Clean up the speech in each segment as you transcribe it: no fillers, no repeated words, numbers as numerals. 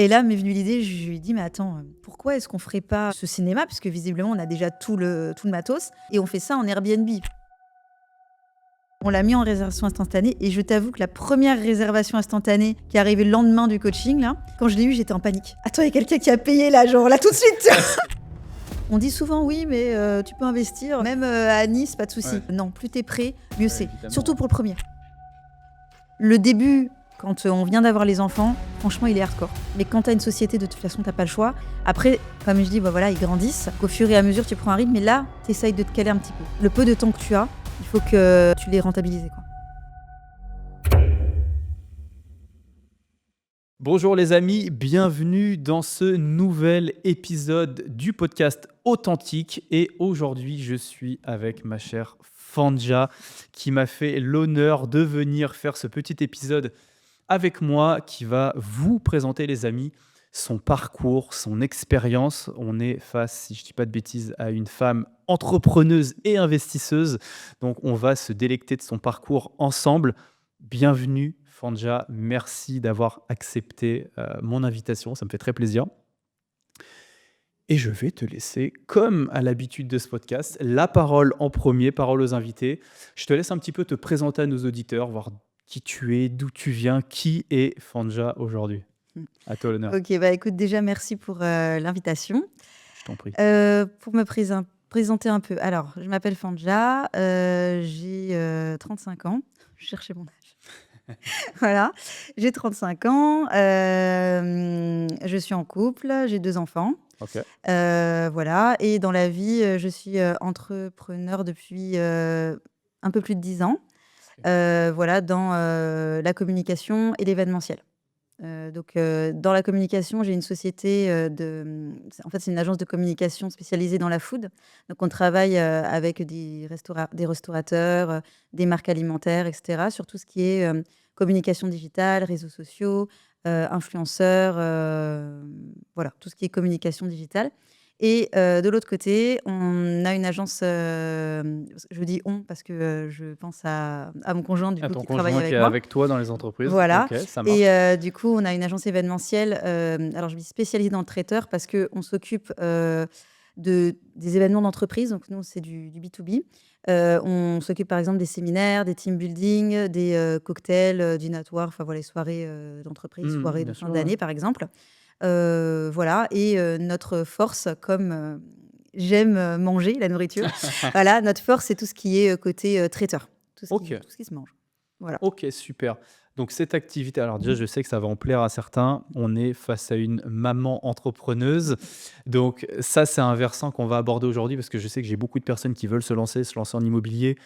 Et là m'est venue l'idée, je lui ai dit: «Mais attends, pourquoi est-ce qu'on ferait pas ce cinéma?» puisque visiblement on a déjà tout le matos et on fait ça en Airbnb. On l'a mis en réservation instantanée et je t'avoue que la première réservation instantanée qui est arrivée le lendemain du coaching là, quand je l'ai eue, j'étais en panique. «Attends, il y a quelqu'un qui a payé là, genre là tout de suite!» On dit souvent: «Oui, mais tu peux investir même à Nice, pas de souci.» Ouais. Non, plus t'es prêt, mieux c'est. Évidemment. Surtout pour le premier. Le début, quand on vient d'avoir les enfants, franchement, il est hardcore. Mais quand t'as une société, de toute façon, t'as pas le choix. Après, comme je dis, bah voilà, ils grandissent. Qu'au fur et à mesure, tu prends un rythme. Mais là, t'essayes de te caler un petit peu. Le peu de temps que tu as, il faut que tu les rentabilises, quoi. Bonjour les amis, bienvenue dans ce nouvel épisode du podcast Authentique. Et aujourd'hui, je suis avec ma chère Fandja qui m'a fait l'honneur de venir faire ce petit épisode avec moi qui va vous présenter, les amis, son parcours, son expérience. On est face, si je ne dis pas de bêtises, à une femme entrepreneuse et investisseuse. Donc, on va se délecter de son parcours ensemble. Bienvenue, Fandja. Merci d'avoir accepté mon invitation. Ça me fait très plaisir. Et je vais te laisser, comme à l'habitude de ce podcast, la parole en premier, parole aux invités. Je te laisse un petit peu te présenter à nos auditeurs, voir qui tu es, d'où tu viens, qui est Fandja aujourd'hui. À toi l'honneur. Ok, bah écoute, déjà, merci pour l'invitation. Je t'en prie. Pour me présenter un peu. Alors, je m'appelle Fandja, j'ai 35 ans. Je cherchais mon âge. Voilà, j'ai 35 ans, je suis en couple, j'ai 2 enfants. Ok. Voilà, et dans la vie, je suis entrepreneur depuis un peu plus de 10 ans. Ok. Voilà, dans la communication et l'événementiel. Donc, dans la communication, j'ai une société en fait, c'est une agence de communication spécialisée dans la food. Donc, on travaille avec des restaurateurs, des marques alimentaires, etc., sur tout ce qui est communication digitale, réseaux sociaux, influenceurs, voilà, tout ce qui est communication digitale. Et de l'autre côté, on a une agence, je dis «on» parce que je pense à mon conjoint, du À coup, ton qui travaille conjoint qui avec est moi. avec toi dans les entreprises. Voilà. Ok, ça marche. Et du coup, on a une agence événementielle. Alors, je dis spécialisée dans le traiteur parce qu'on s'occupe des événements d'entreprise. Donc, nous, c'est du B2B. On s'occupe, par exemple, des séminaires, des team building, des cocktails, dînatoires, enfin, voilà, les soirées d'entreprise, soirées de Bien fin sûr, d'année, ouais. par exemple. Voilà. Et notre force, comme j'aime manger, la nourriture, voilà, notre force, c'est tout ce qui est côté traiteur, Ok. tout ce qui se mange. Voilà. Ok, super. Donc cette activité, alors déjà, je sais que ça va en plaire à certains. On est face à une maman entrepreneuse. Donc ça, c'est un versant qu'on va aborder aujourd'hui parce que je sais que j'ai beaucoup de personnes qui veulent se lancer en immobilier.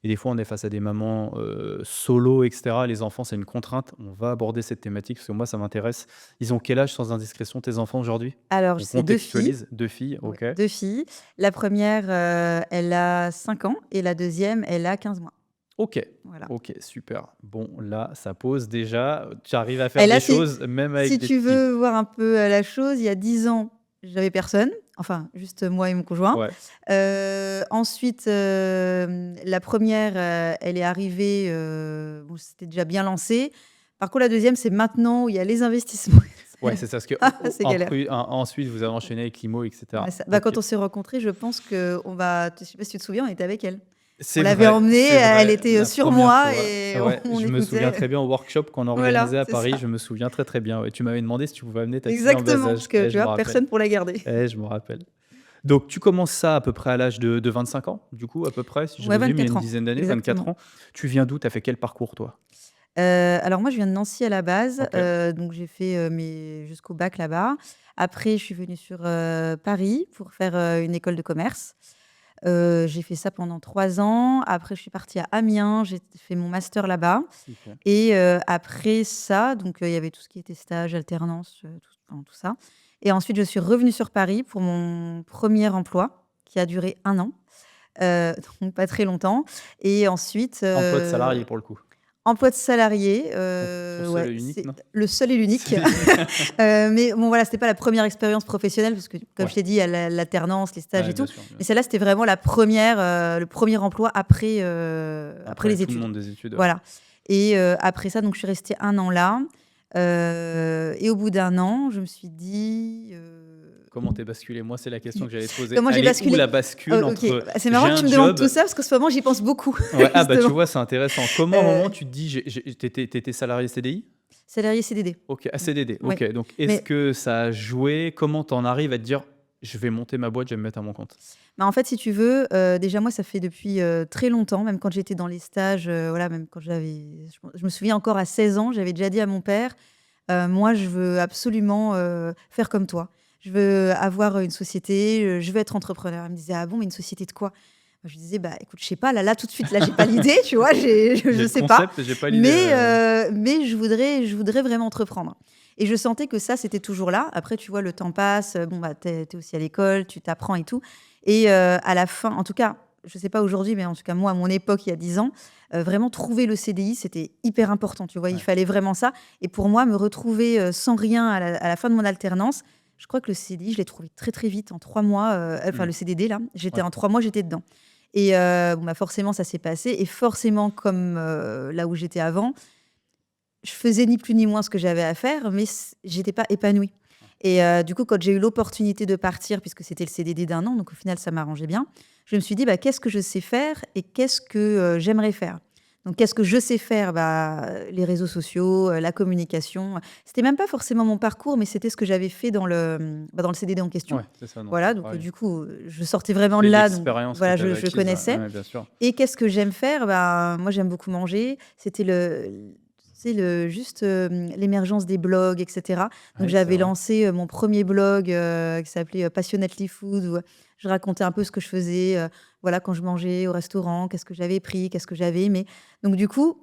Et des fois, on est face à des mamans solo, etc. Les enfants, c'est une contrainte. On va aborder cette thématique parce que moi, ça m'intéresse. Ils ont quel âge, sans indiscrétion, tes enfants aujourd'hui? Alors, On c'est 2 filles. contextualise. 2 filles, Ouais, ok. 2 filles. La première, elle a 5 ans et la deuxième, elle a 15 mois. Ok, Voilà. ok, super. Bon, là, ça pose déjà. Tu arrives à Et faire là, des choses, même avec si des tu petits. veux voir un peu la chose, il y a 10 ans, j'avais personne. Enfin, juste moi et mon conjoint. Ouais. Ensuite, la première, elle est arrivée, bon, c'était déjà bien lancé. Par contre, la deuxième, c'est maintenant où il y a les investissements. Ouais, c'est ça. Parce que C'est galère. ensuite, vous avez enchaîné avec l'IMO, etc. Ouais, bah, Ok. quand on s'est rencontrés, je pense qu'on va. Je sais pas si tu te souviens, on était avec elle. On C'est l'avait vrai, emmenée, c'est elle vrai. était La sur première moi fois. et Ouais, on je me souviens écoutait. très bien au workshop qu'on Voilà, organisait à c'est Paris. ça. Je me souviens très très bien. Ouais, tu m'avais demandé si tu pouvais amener ta fille en bas Exactement, âge. parce que tu Je me vois, rappelle. personne pour la garder. Je me rappelle. Donc, tu commences ça à peu près à l'âge de 25 ans, du coup, à peu près, si je Ouais, résume, il y a 24 une ans, dizaine d'années, 24 exactement. ans. Tu viens d'où? Tu as fait quel parcours, toi? Alors moi, je viens de Nancy à la base, Ok. donc j'ai fait jusqu'au bac là-bas. Après, je suis venue sur Paris pour faire une école de commerce. J'ai fait ça pendant 3 ans. Après, je suis partie à Amiens, j'ai fait mon master là-bas. Super. Et après ça, donc il y avait tout ce qui était stage, alternance, tout ça. Et ensuite, je suis revenue sur Paris pour mon premier emploi qui a duré 1 an, donc pas très longtemps. Et ensuite, Emploi de salarié, pour le coup. emploi de salarié, Ton seul ouais, et unique, c'est non? le seul et l'unique. Mais bon, voilà, c'était pas la première expérience professionnelle parce que, comme Ouais. je t'ai dit, il y a l'alternance, les stages Ouais, et tout. bien sûr. Mais celle-là, c'était vraiment la première, le premier emploi après Après les tout le études. monde des études, ouais. Voilà. Et après ça, donc je suis restée 1 an là. Et au bout d'1 an, je me suis dit, Comment t'es basculé? Moi, c'est la question que j'allais te poser. comment j'ai Elle est où basculé? la Oh, bascule OK, entre bah, c'est j'ai marrant que tu un me demandes tout job. ça parce qu'en ce moment, j'y pense beaucoup, Ouais, ah bah tu justement. vois, c'est intéressant. Comment à un Heu, moment tu te dis, t'étais salarié CDI? Salarié CDD. Ok, à Mmh. CDD. Ouais, Ok, donc est-ce mais que ça a joué? Comment t'en arrives à te dire, je vais monter ma boîte, je vais me mettre à mon compte? en fait, si tu veux, déjà moi, ça fait depuis, très longtemps, même quand j'étais dans les stages, voilà, même quand je me souviens encore à 16 ans, j'avais déjà dit à mon père: «Moi, je veux absolument, faire comme toi. Je veux avoir une société, je veux être entrepreneur». Il me disait: «Ah bon, mais une société de quoi?» Moi, je lui disais: «Bah, écoute, je sais pas, là, tout de suite, là, j'ai pas l'idée, tu vois? J'ai Je le sais pas, concept, j'ai pas l'idée. mais je voudrais vraiment entreprendre» et je sentais que ça, c'était toujours là. Après, tu vois, le temps passe, bon, bah, tu es aussi à l'école, tu t'apprends et tout et à la fin en tout cas, je sais pas aujourd'hui, mais en tout cas, moi, à mon époque, il y a 10 ans, vraiment trouver le CDI, c'était hyper important, tu vois? Il Ouais. fallait vraiment ça et pour moi, me retrouver, sans rien à la fin de mon alternance, je crois que le CDI, je l'ai trouvé très, très vite en 3 mois, enfin Hmm. le CDD là, j'étais Ouais. en 3 mois, j'étais dedans et bon, bah, forcément ça s'est passé et forcément comme, là où j'étais avant, je faisais ni plus ni moins ce que j'avais à faire, mais j'étais pas épanouie et du coup, quand j'ai eu l'opportunité de partir, puisque c'était le CDD d'1 an, donc au final ça m'arrangeait bien, je me suis dit: «Bah, qu'est-ce que je sais faire et qu'est-ce que, j'aimerais faire?» Donc qu'est-ce que je sais faire? Bah, les réseaux sociaux, la communication. C'était même pas forcément mon parcours, mais c'était ce que j'avais fait dans le CDD en question. Ouais, c'est ça, donc Voilà, donc pareil. du coup, je sortais vraiment de C'est là, donc l'expérience que voilà, tu avais je acquise. Ouais, connaissais ouais, bien sûr. et qu'est-ce que j'aime faire? Bah, moi, j'aime beaucoup manger. C'était tu sais, juste, l'émergence des blogs et cetera. Donc Ouais, c'est j'avais vrai. lancé, mon premier blog, qui s'appelait, Passionately Food où, je racontais un peu ce que je faisais, voilà, quand je mangeais au restaurant, qu'est-ce que j'avais pris, qu'est-ce que j'avais aimé. Donc du coup,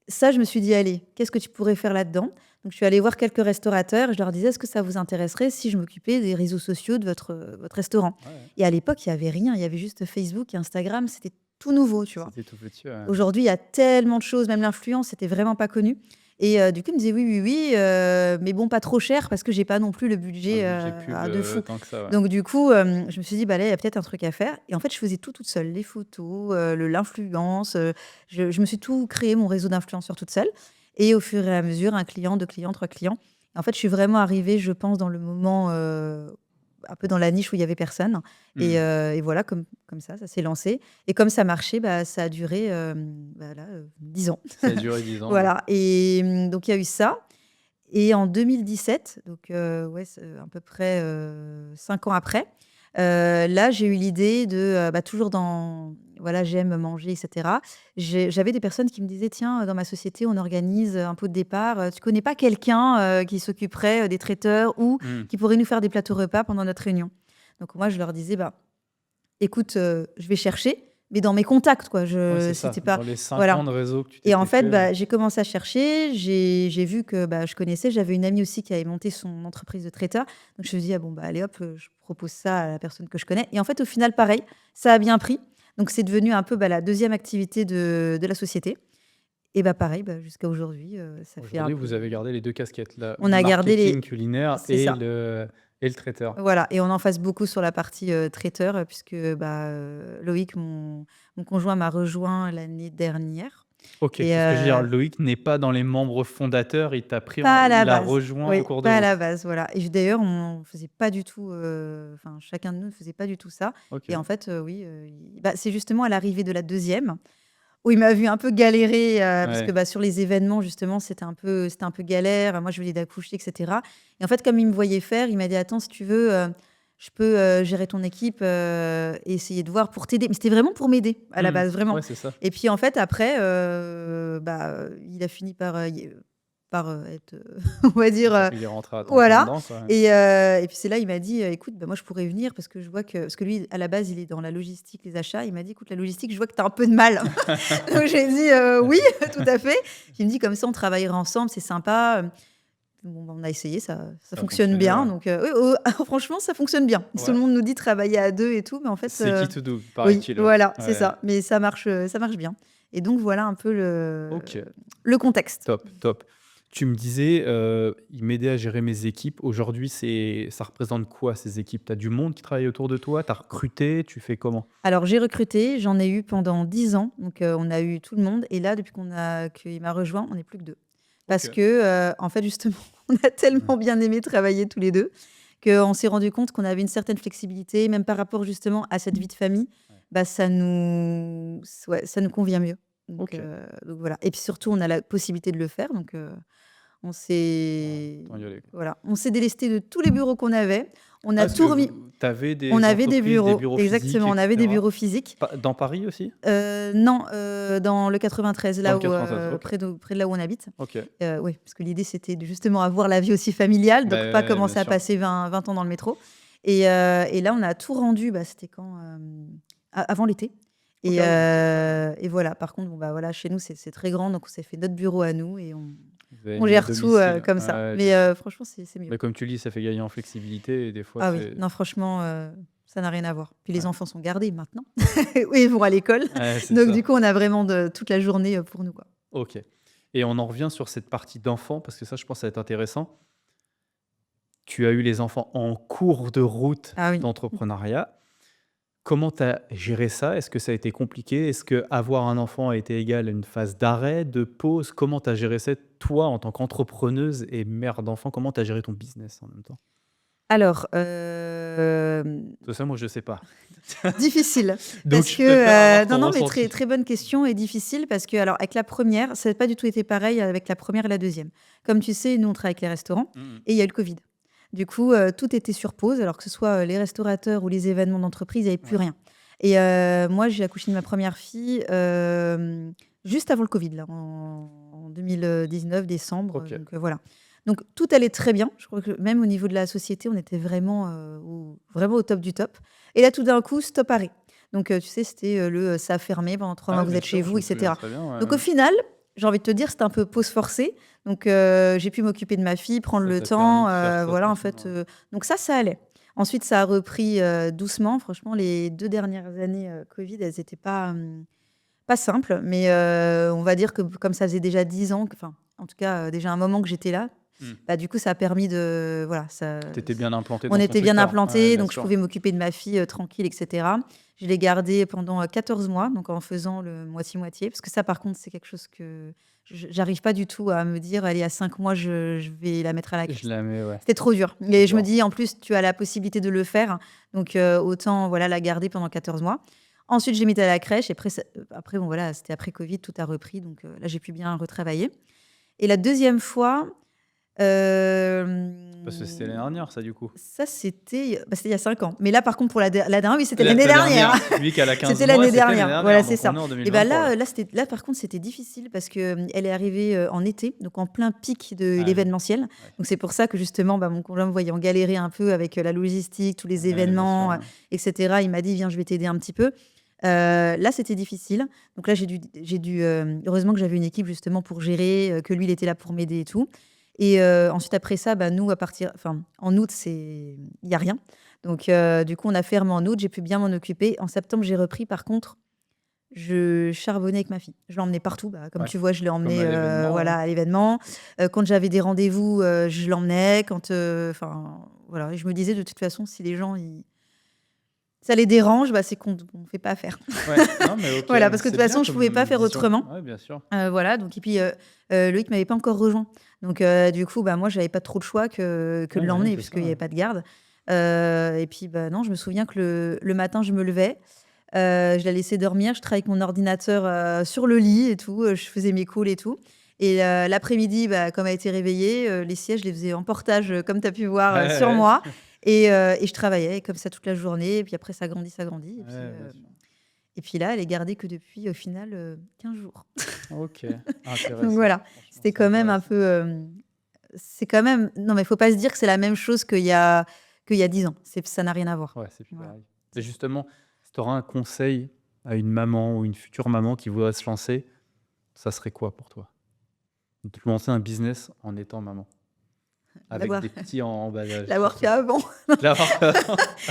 ça, je me suis dit: «Allez, qu'est-ce que tu pourrais faire là-dedans?» Donc je suis allée voir quelques restaurateurs et je leur disais: «Est-ce que ça vous intéresserait si je m'occupais des réseaux sociaux de votre restaurant?» Ouais, ouais. et à l'époque, il y avait rien, il y avait juste Facebook et Instagram, c'était tout nouveau, tu vois? C'était tout petit. Ouais. Aujourd'hui, il y a tellement de choses, même l'influence, c'était vraiment pas connu et du coup, il me disait: «Oui, oui, oui, mais bon, pas trop cher parce que j'ai pas non plus le Un budget, budget pub de fou». tant que ça. Ouais. Donc du coup, je me suis dit: «Bah, là, il y a peut-être un truc à faire» et en fait, je faisais tout toute seule. Les photos, l'influence, je me suis tout créé mon réseau d'influenceurs toute seule et au fur et à mesure, 1 client, 2 clients, 3 clients. En fait, je suis vraiment arrivée, je pense, dans le moment, un peu dans la niche où il y avait personne Hmm. et voilà, comme ça s'est lancé et comme ça marchait, bah, ça a duré, bah, là, 10 ans. Ça a duré 10 ans. Ouais. Voilà et donc il y a eu ça et en 2017, donc ouais, c'est à peu près, 5 ans après, là, j'ai eu l'idée de, bah, toujours dans voilà, j'aime manger et cetera. J'avais des personnes qui me disaient: «Tiens, dans ma société, on organise, un pot de départ, tu connais pas quelqu'un, qui s'occuperait, des traiteurs ou Hmm. qui pourrait nous faire des plateaux repas pendant notre réunion?» Donc moi, je leur disais: «Bah, écoute, je vais chercher, mais dans mes contacts, quoi, Ouais, je c'est ça. c'était pas» Dans les 5 ans voilà de réseau que tu et en t'étais fait, fait. bah, j'ai commencé à chercher, j'ai vu que, bah, je connaissais, j'avais une amie aussi qui avait monté son entreprise de traiteur. Donc je me suis dit: «Ah bon, bah, allez hop, je propose ça à la personne que je connais» et en fait, au final, pareil, ça a bien pris. Donc c'est devenu un peu, bah, la deuxième activité de la société et bah, pareil, bah, jusqu'à aujourd'hui, ça fait un Aujourd'hui, peu vous avez gardé les 2 casquettes, la on a gardé marketing les culinaire c'est ça. et le traiteur. Voilà et on en fasse beaucoup sur la partie, traiteur, puisque, bah, Loïc, mon conjoint m'a rejoint l'année dernière OK, et c'est ce que je veux dire. Loïc n'est pas dans les membres fondateurs, il t'a pris en pas à il la l'a base. rejoint au Oui, cours de pas à la route. base, voilà et d'ailleurs, on faisait pas du tout, enfin, chacun de nous ne faisait pas du tout ça et OK. en fait, oui, bah, c'est justement à l'arrivée de la deuxième où il m'a vu un peu galérer, parce que, Ouais. bah, sur les événements, justement, c'était un peu galère. Moi, je venais d'accoucher et cetera et en fait, comme il me voyait faire, il m'a dit: «Attends, si tu veux, je peux, gérer ton équipe, et essayer de voir pour t'aider». Mais c'était vraiment pour m'aider, à la Mmh. base, vraiment Ouais, c'est ça. et puis, en fait, après, bah, il a fini par, être, on va dire, Il est rentré à temps plein voilà dedans, quoi, ouais. et puis c'est là, il m'a dit: «Écoute, bah, moi, je pourrais venir parce que je vois que» parce que lui, à la base, il est dans la logistique, les achats. Il m'a dit: «Écoute, la logistique, je vois que tu as un peu de mal». Donc j'ai dit: «Oui, tout à fait». Il me dit: «Comme ça, on travaillera ensemble, c'est sympa». Bon, bah, on a essayé, ça Ça a fonctionne fonctionné, bien ouais. donc oui, franchement, ça fonctionne bien. Tout le Ouais. monde nous dit travailler à 2 et tout, mais en fait, C'est qui to do, oui, paraît-il, ouais. voilà, c'est Ouais. ça. Mais ça marche bien et donc voilà un peu OK, le contexte. top, top. Tu me disais, il m'aidait à gérer mes équipes. Aujourd'hui, ça représente quoi ces équipes? Tu as du monde qui travaille autour de toi? Tu as recruté? Tu fais comment? Alors j'ai recruté, j'en ai eu pendant 10 ans, donc on a eu tout le monde et là, depuis qu'il m'a rejoint, on n'est plus que 2. Parce OK. que, en fait, justement, on a tellement bien aimé travailler tous les 2 qu'on s'est rendu compte qu'on avait une certaine flexibilité, même par rapport justement à cette vie de famille, Ouais. bah, ça nous convient mieux. OK. Donc voilà et puis surtout, on a la possibilité de le faire on Bon, s'est autant y aller, quoi. voilà, on s'est délesté de tous les bureaux qu'on avait. On Ah, a parce que tout remis vous tu avais on des avait des entreprises, des bureaux bureaux physiques exactement, et on avait des cetera? bureaux physiques. Dans Paris aussi? Non, dans le 93, Dans le là où, 93, OK. près de là où on habite. OK. Oui, parce que l'idée, c'était de justement avoir la vie aussi familiale, Bah, donc pas ouais, bien commencer à sûr. passer 20 ans dans le métro et là, on a tout rendu, bah, c'était quand? A avant l'été OK, ah oui, donc c'est très et voilà. Par contre, bon, bah, voilà, chez nous, c'est très grand, donc on s'est fait notre bureau à nous et vous avez on mis à gère tout, domicile. comme ça. Ouais, je Mais sais. franchement, c'est mieux. Mais comme tu le dis, ça fait gagner en flexibilité et des fois, Ah oui, c'est non, franchement, ça n'a rien à voir. Puis les ouais. enfants sont gardés maintenant. Oui, ils vont à l'école, Ouais, c'est donc ça. du coup, on a vraiment de toute la journée, pour nous, quoi. OK et on en revient sur cette partie d'enfant parce que ça, je pense, ça va être intéressant. Tu as eu les enfants en cours de route Ah oui. d'entrepreneuriat. Comment tu as géré ça? Est-ce que ça a été compliqué? Est-ce qu'avoir un enfant a été égal à une phase d'arrêt, de pause? Comment tu as géré ça, toi, en tant qu'entrepreneuse et mère d'enfant? Comment tu as géré ton business en même temps? Alors, Tout ça, moi, je sais pas. difficile Donc parce je préfère que, avoir non, ton non, mais très, ressenti. très bonne question et difficile parce que alors avec la première, ça n'a pas du tout été pareil avec la première et la deuxième. Comme tu sais, nous, on travaille avec les restaurants Mmh mh. et il y a eu le covid. Du coup, tout était sur pause alors que ce soit, les restaurateurs ou les événements d'entreprise, il y avait plus Ouais, rien et moi, j'ai accouché de ma première fille, juste avant le covid là, en 2019 décembre, OK. voilà. Donc tout allait très bien. Je crois que même au niveau de la société, on était vraiment, vraiment au top du top et là, tout d'un coup, stop arrêt. Donc, tu sais, c'était, ça a fermé pendant 3 mois, Ouais, vous bien êtes chez sûr, je vous me et souviens cetera. très bien, ouais, Donc au ouais. final, j'ai envie de te dire, c'était un peu pause forcée. Donc, j'ai pu m'occuper de ma fille, prendre Ça le t'a permis temps, de faire ça voilà, en tranquillement, fait, ouais. donc ça allait. Ensuite, ça a repris, doucement. Franchement, les 2 dernières années, covid, elles étaient pas simples, mais, on va dire que comme ça faisait déjà 10 ans, enfin, en tout cas, déjà un moment que j'étais là, Mmh. bah, du coup, ça a permis de voilà, Tu étais bien implanté on dans ton était bien secteur. Ouais, implantés, bien donc je sûr. pouvais m'occuper de ma fille, tranquille et cetera. Je l'ai gardée pendant, 14 mois, donc en faisant le moitié-moitié. Parce que ça, par contre, c'est quelque chose que j'arrive pas du tout à me dire: «Allez, à 5 mois, je vais la mettre à la Je crèche». la mets, ouais, C'était trop dur c'est et je me dur. dis: «En plus, tu as la possibilité de le faire, donc autant, voilà, la garder pendant 14 mois». Ensuite, je l'ai mise à la crèche et après bon, voilà, c'était après covid, tout a repris, donc là, j'ai pu bien retravailler et la deuxième fois, Parce que c'était l'année dernière ça, du coup? ça, c'était il y a 5 ans. Mais là, par contre, pour la dernière, oui, c'était l'année La dernière. dernière, celui qui a 15 C'était mois, l'année c'était l'année dernière. Voilà, dernière, c'est donc ça on est en et bah, 2023 là, là. là, par contre, c'était difficile parce que, elle est arrivée, en été, donc en plein pic de Ah oui, l'événementiel. ouais. Donc c'est pour ça que justement, bah, mon conjoint me voyant galérer un peu avec, la logistique, tous les Ouais, bien sûr, événements, ouais. et cetera. Il m'a dit: «Viens, je vais t'aider un petit peu». Là, c'était difficile. Donc là, heureusement que j'avais une équipe justement pour gérer, que lui, il était là pour m'aider et tout et ensuite après ça, bah, nous en août, il y a rien. Donc du coup, on a fermé en août, j'ai pu bien m'en occuper. En septembre, j'ai repris. Par contre, je charbonnais avec ma fille. Je l'emmenais partout. Bah, comme Ouais, tu vois, je l'ai comme emmenée, à l'événement, ouais. voilà, à l'événement. Quand j'avais des rendez-vous, je l'emmenais. Enfin, voilà et je me disais: «De toute façon, si les gens, ça les dérange, bah, c'est qu'on ne fait pas affaire». Ouais, non mais OK, Voilà, parce que de c'est toute bien façon, je pouvais pas comme faire vision. autrement. Ouais, bien sûr. Voilà, donc et puis, Loïc m'avait pas encore rejoint. Donc du coup, bah, moi, j'avais pas trop le choix que de Ouais, ouais, l'emmener c'est ça, puisqu'il y ouais. avait pas de garde. Et puis, bah, non, je me souviens que le matin, je me levais, je la laissais dormir, je travaillais avec mon ordinateur, sur le lit et tout, je faisais mes calls et tout et l'après-midi, bah, comme elle était réveillée, les sièges, je les faisais en portage, comme tu as pu voir, sur Ouais, moi et je travaillais comme ça toute la journée et puis après ça grandit, ça grandit ouais. Ouais, bien sûr. et puis là, elle est gardée que depuis, au final, 15 jours. OK, Donc intéressant. voilà, Franchement, c'était c'est quand même un intéressant. peu, c'est quand même non, mais il faut pas se dire que c'est la même chose qu'il y a 10 ans. Ça n'a rien à voir. Ouais, c'est plus Voilà. pareil. Et justement, si tu auras un conseil à une maman ou une future maman qui voudrait se lancer, ça serait quoi pour toi? De te lancer un business en étant maman, avec L'avoir des petits en bas âge l'avoir fait surtout. avant. L'avoir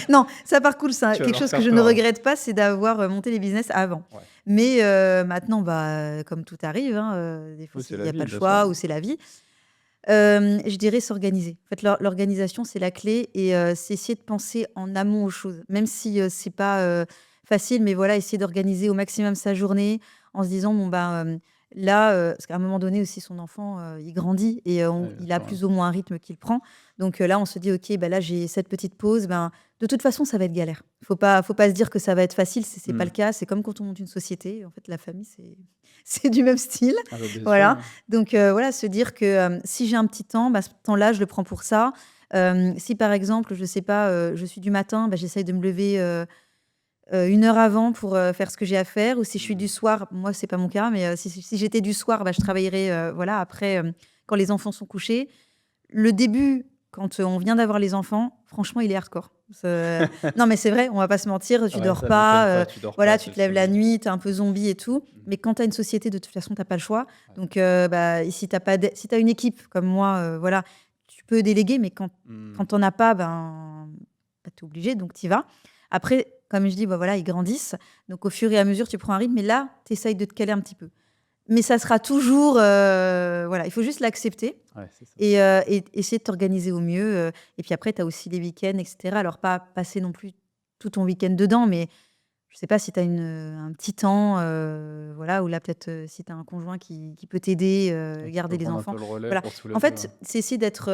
Non, ça par contre, c'est tu vas quelque leur chose que faire je ne peur, ouais. regrette pas, c'est d'avoir, monté les business avant. Ouais. Mais maintenant, bah, comme tout arrive, hein, des fois, Oui, c'est il la y a pas vie, le bien sûr. choix ou c'est la vie. Je dirais s'organiser. En fait, l'organisation, c'est la clé et c'est essayer de penser en amont aux choses. Même si, c'est pas, facile, mais voilà, essayer d'organiser au maximum sa journée en se disant: «Bon, ben, Là, parce qu'à un moment donné aussi, son enfant, il grandit et Ouais, bien il a sûr, ouais. plus ou moins un rythme qu'il prend. Donc là, on se dit: «OK, bah, là, j'ai cette petite pause, ben, de toute façon, ça va être galère». Faut pas se dire que ça va être facile, c'est pas Mmh. le cas. C'est comme quand on monte une société, en fait, la famille, c'est c'est du même style, Ah bah, bien sûr, voilà. ouais. Donc voilà, se dire que, si j'ai un petit temps, bah, ce temps-là, je le prends pour ça. Si par exemple, je sais pas, je suis du matin, bah, j'essaye de me lever, 1 heure avant pour, faire ce que j'ai à faire, ou si je suis Mmh. du soir, moi c'est pas mon cas, mais si j'étais du soir, bah, je travaillerai, voilà, après, quand les enfants sont couchés. Le début, quand, on vient d'avoir les enfants, franchement, il est hardcore. Non, mais c'est vrai, on va pas se mentir, tu Ouais, dors ça m'étonne pas, pas, tu dors pas, voilà, c'est tu le te lèves la sommeil. nuit, tu es un peu zombie et tout. Mmh. Mais quand tu as une société, de toute façon, tu pas le choix. Ouais. Donc bah, et si tu pas si tu une équipe comme moi, voilà, tu peux déléguer, mais Mmh. quand tu en as pas, ben, bah, tu es obligé, donc tu y vas. Après, comme je dis, bah, voilà, ils grandissent, donc au fur et à mesure, tu prends un rythme, mais là, tu essayes de te caler un petit peu. Mais ça sera toujours, voilà, il faut juste l'accepter Ouais, c'est ça. et essayer de t'organiser au mieux, et puis après, tu as aussi les week-ends et cetera. Alors pas passer non plus tout ton week-end dedans, mais je sais pas si tu as un petit temps, voilà, ou là peut-être, si tu as un conjoint qui peut t'aider, Et qui peut garder les prendre un enfants. peu le relais Voilà. pour tous En les 2, ouais. fait, c'est essayer d'être,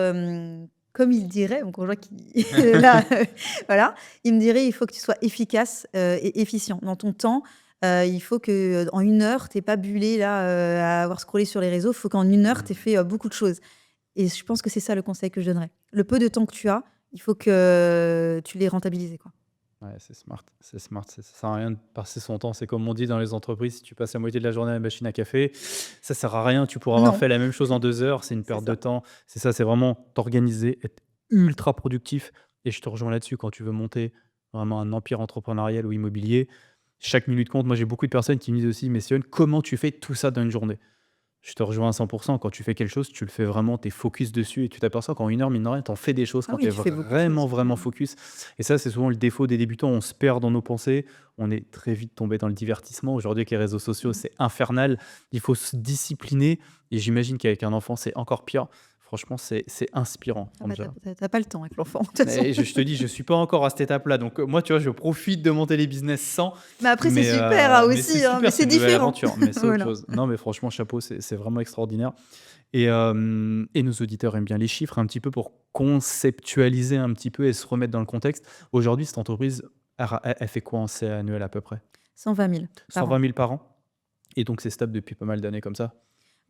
comme il dirait, mon conjoint qui est là, voilà, il me dirait: «Il faut que tu sois efficace, et efficient dans ton temps». Il faut que, en 1 heure, tu pas bullé là, à avoir scrollé sur les réseaux. Il faut qu'en 1 heure, tu aies Mmh. fait, beaucoup de choses, et je pense que c'est ça le conseil que je donnerais. Le peu de temps que tu as, il faut que tu l'aies rentabilisé, quoi. Ouais, c'est smart, c'est smart, ça sert à rien de passer son temps. C'est comme on dit dans les entreprises, si tu passes la moitié de la journée à la machine à café, ça sert à rien. Tu pourras avoir Non, fait la même chose en 2 heures, c'est une c'est perte de ça. temps. C'est ça, c'est vraiment t'organiser, être ultra productif. Et je te rejoins là-dessus quand tu veux monter vraiment un empire entrepreneurial ou immobilier. Chaque minute compte. Moi, j'ai beaucoup de personnes qui me disent aussi, mais Sion, comment tu fais tout ça dans une journée? Je te rejoins à 100. Quand tu fais quelque chose, tu le fais vraiment, tu es focus dessus et tu t'aperçois qu'en 1 heure, mine de rien, tu en fais des choses Ah quand oui, tu es tu fais beaucoup de choses. vraiment, vraiment focus. Et ça, c'est souvent le défaut des débutants. On se perd dans nos pensées. On est très vite tombé dans le divertissement. Aujourd'hui, avec les réseaux sociaux, Mmh. c'est infernal. Il faut se discipliner. Et j'imagine qu'avec un enfant, c'est encore pire. Franchement, c'est inspirant, Ah bah, Anja. tu pas le temps avec l'enfant, de toute façon. Mais je te dis, je suis pas encore à cette étape-là. Donc, moi, tu vois, je profite de monter les business sans. Mais après, c'est super, hein, Mais c'est aussi, hein, mais super, c'est c'est une nouvelle différent. aventure. Mais c'est autre Voilà. chose. Non, mais franchement, chapeau, c'est vraiment extraordinaire. Et nos auditeurs aiment bien les chiffres un petit peu pour conceptualiser un petit peu et se remettre dans le contexte. Aujourd'hui, cette entreprise, elle fait quoi en CA annuel à peu près? 120 000 par an. 120 000 par an? Et donc c'est stable depuis pas mal d'années comme ça?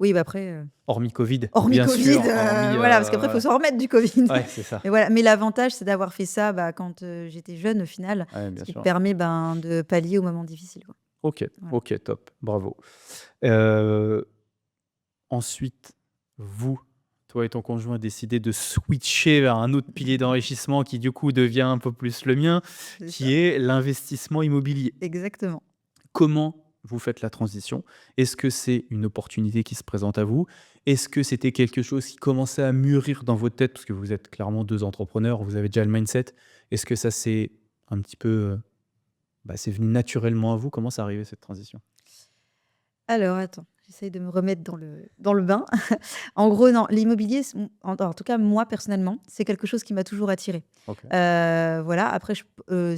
Oui, bah, après, Hormis Covid, hormis bien Covid, sûr, hormis, voilà, parce qu'après, il faut s'en remettre du Covid. ouais, c'est ça. Mais voilà, mais l'avantage, c'est d'avoir fait ça, bah, quand, j'étais jeune, au final, Ouais, ce bien qui te sûr. permet, ben, de pallier aux moments difficiles, quoi. OK, Voilà. OK, top, bravo. Heu, Ensuite, vous, toi et ton conjoint, décidez de switcher vers un autre pilier d'enrichissement qui, du coup, devient un peu plus le mien, C'est ça, qui est l'investissement immobilier. exactement. Comment vous faites la transition? Est-ce que c'est une opportunité qui se présente à vous? Est-ce que c'était quelque chose qui commençait à mûrir dans votre tête? Parce que vous êtes clairement 2 entrepreneurs, vous avez déjà le mindset. Est-ce que ça c'est un petit peu, bah, c'est venu naturellement à vous? Comment c'est arrivé cette transition? Alors attends, j'essaye de me remettre dans le bain. En gros, non, l'immobilier, en tout cas, moi, personnellement, c'est quelque chose qui m'a toujours attirée. OK, Voilà, après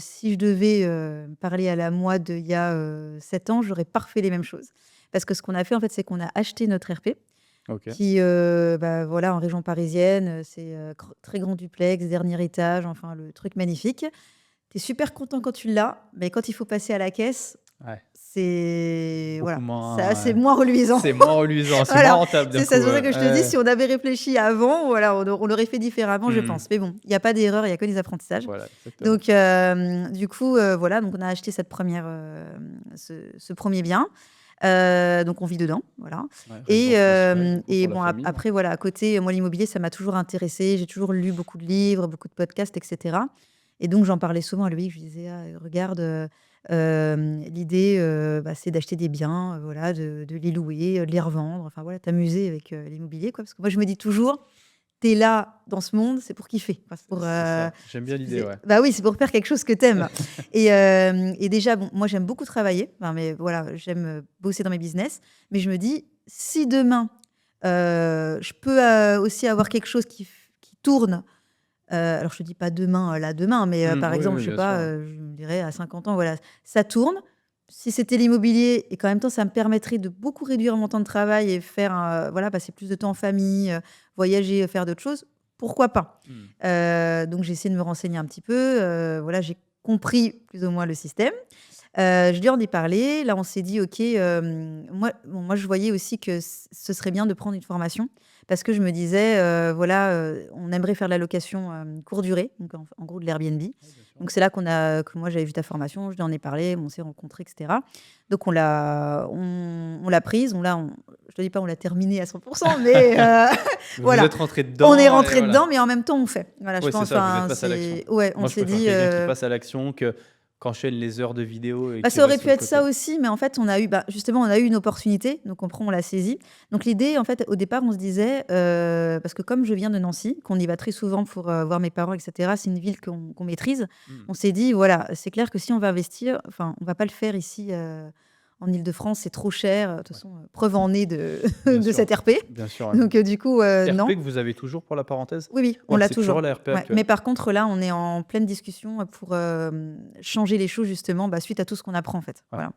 si je devais, parler à la moi d'il y a, 7 ans, j'aurais pas refait les mêmes choses. Parce que ce qu'on a fait, en fait, c'est qu'on a acheté notre RP OK. qui, bah, voilà, en région parisienne, c'est, très grand duplex, dernier étage, enfin le truc magnifique. Tu es super content quand tu l'as, mais quand il faut passer à la caisse, Ouais, c'est beaucoup voilà, ça moins, c'est ouais. moins reluisant. C'est moins reluisant, c'est moins Voilà, rentable d'un c'est ça, coup, c'est pour ça ouais. que je te dis, si on avait réfléchi avant, voilà, on l'aurait fait différemment, je Mmh. pense. Mais bon, il y a pas d'erreur, il y a que des apprentissages. Voilà, exactement. Donc du coup, voilà, donc on a acheté cette première, ce 1er bien. Donc on vit dedans, voilà. Ouais, Et résidence principale du coup et pour la bon, famille, ouais. après voilà, à côté, moi l'immobilier, ça m'a toujours intéressée. J'ai toujours lu beaucoup de livres, beaucoup de podcasts et cetera, et donc j'en parlais souvent à lui. Je lui disais: «Ah, regarde, l'idée, bah, c'est d'acheter des biens, voilà, de les louer, de les revendre, enfin voilà, t'amuser avec, l'immobilier, quoi». Parce que moi je me dis toujours: «Tu es là dans ce monde, c'est pour kiffer, enfin, c'est pour, C'est ça, j'aime bien l'idée, ouais. bah, oui, c'est pour faire quelque chose que t'aimes. Et déjà, bon, moi, j'aime beaucoup travailler, enfin, mais voilà, j'aime, bosser dans mes business. Mais je me dis: «Si demain, je peux, aussi avoir quelque chose qui tourne», alors je te dis pas demain, là, demain, mais Mmh, par oui, exemple, oui, je sais bien pas, sûr. je me dirais à 50 ans, voilà, ça tourne, si c'était l'immobilier et qu'en même temps, ça me permettrait de beaucoup réduire mon temps de travail et faire, voilà, passer plus de temps en famille, voyager, faire d'autres choses, pourquoi pas? Mmh. Donc j'ai essayé de me renseigner un petit peu, voilà, j'ai compris plus ou moins le système. Je lui en ai parlé. Là, on s'est dit: «OK», moi, je voyais aussi que ce serait bien de prendre une formation parce que je me disais, voilà, on aimerait faire de la location, courte durée, donc en gros de l'Airbnb. Ouais, bien sûr. Donc c'est là que moi, j'avais vu ta formation, je lui en ai parlé, on s'est rencontrés et cetera. Donc on l'a prise, je te dis pas on l'a terminée à 100 mais Vous voilà, êtes rentrés on est dedans et rentré voilà. dedans, mais en même temps, on fait. Voilà, je Ouais, c'est pense, ça, vous êtes enfin, passé à l'action. c'est ouais, on Moi, je s'est préfère dit, quelqu'un qui passe à l'action qu'enchaîne les heures de vidéo et bah, qui ça aurait reste pu sur le être ça côté. aussi, mais en fait, justement, on a eu une opportunité, donc on l'a saisie. Donc l'idée, en fait, au départ, on se disait, parce que comme je viens de Nancy, qu'on y va très souvent pour voir mes parents, et cetera, c'est une ville qu'on maîtrise. Mmh. On s'est dit, voilà, c'est clair que si on va investir, enfin, on va pas le faire ici, en Île-de-France, c'est trop cher. De toute Ouais, façon, preuve en est de bien de sûr, cette RP. bien sûr, ouais. Donc du coup, RP non. que vous avez toujours pour la parenthèse? Oui, oui, on Ouais, l'a c'est toujours toujours. la RP Ouais, actuelle. mais par contre, là, on est en pleine discussion, pour, changer les choses justement, suite à tout ce qu'on apprend, en fait. Ouais. Voilà.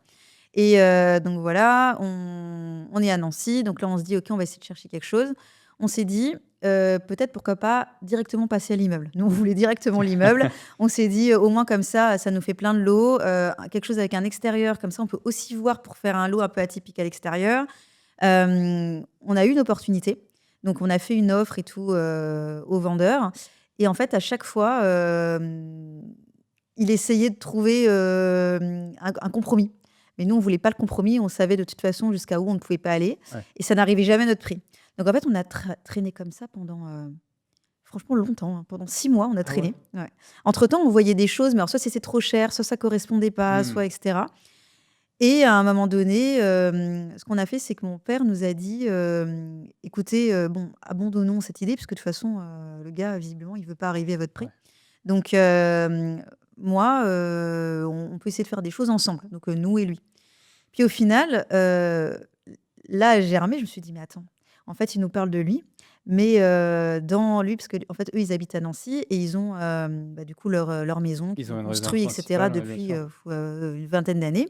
Et donc voilà, on est à Nancy, donc là, on se dit: «OK, on va essayer de chercher quelque chose». On s'est dit, peut-être, pourquoi pas directement passer à l'immeuble. Nous, on voulait directement l'immeuble. On s'est dit: «Au moins comme ça nous fait plein de lots, quelque chose avec un extérieur, comme ça on peut aussi voir pour faire un lot un peu atypique à l'extérieur». On a eu une opportunité, donc on a fait une offre et tout, au vendeur et en fait, à chaque fois, il essayait de trouver, un compromis. Mais nous, on voulait pas le compromis, on savait de toute façon jusqu'à où on ne pouvait pas aller Ouais. et ça n'arrivait jamais à notre prix. Donc en fait, on a traîné comme ça pendant, franchement longtemps, hein. Pendant 6 mois, on a Ah ouais? traîné, ouais. Entre-temps, on voyait des choses, mais alors soit c'était trop cher, soit ça correspondait pas, Mmh. soit et cetera. Et à un moment donné, ce qu'on a fait, c'est que mon père nous a dit, «Écoutez, bon, abandonnons cette idée puisque de toute façon, le gars visiblement il veut pas arriver à votre prix. Ouais. Donc moi, on peut essayer de faire des choses ensemble, donc nous et lui». Puis au final, là a germé, je me suis dit: «Mais attends, en fait, il nous parle de lui, mais dans lui» parce qu'en fait, eux, ils habitent à Nancy et ils ont, du coup leur maison Ils qu'ils ont ont une construit et résidence cetera principale, ouais, bien depuis, sûr. une vingtaine d'années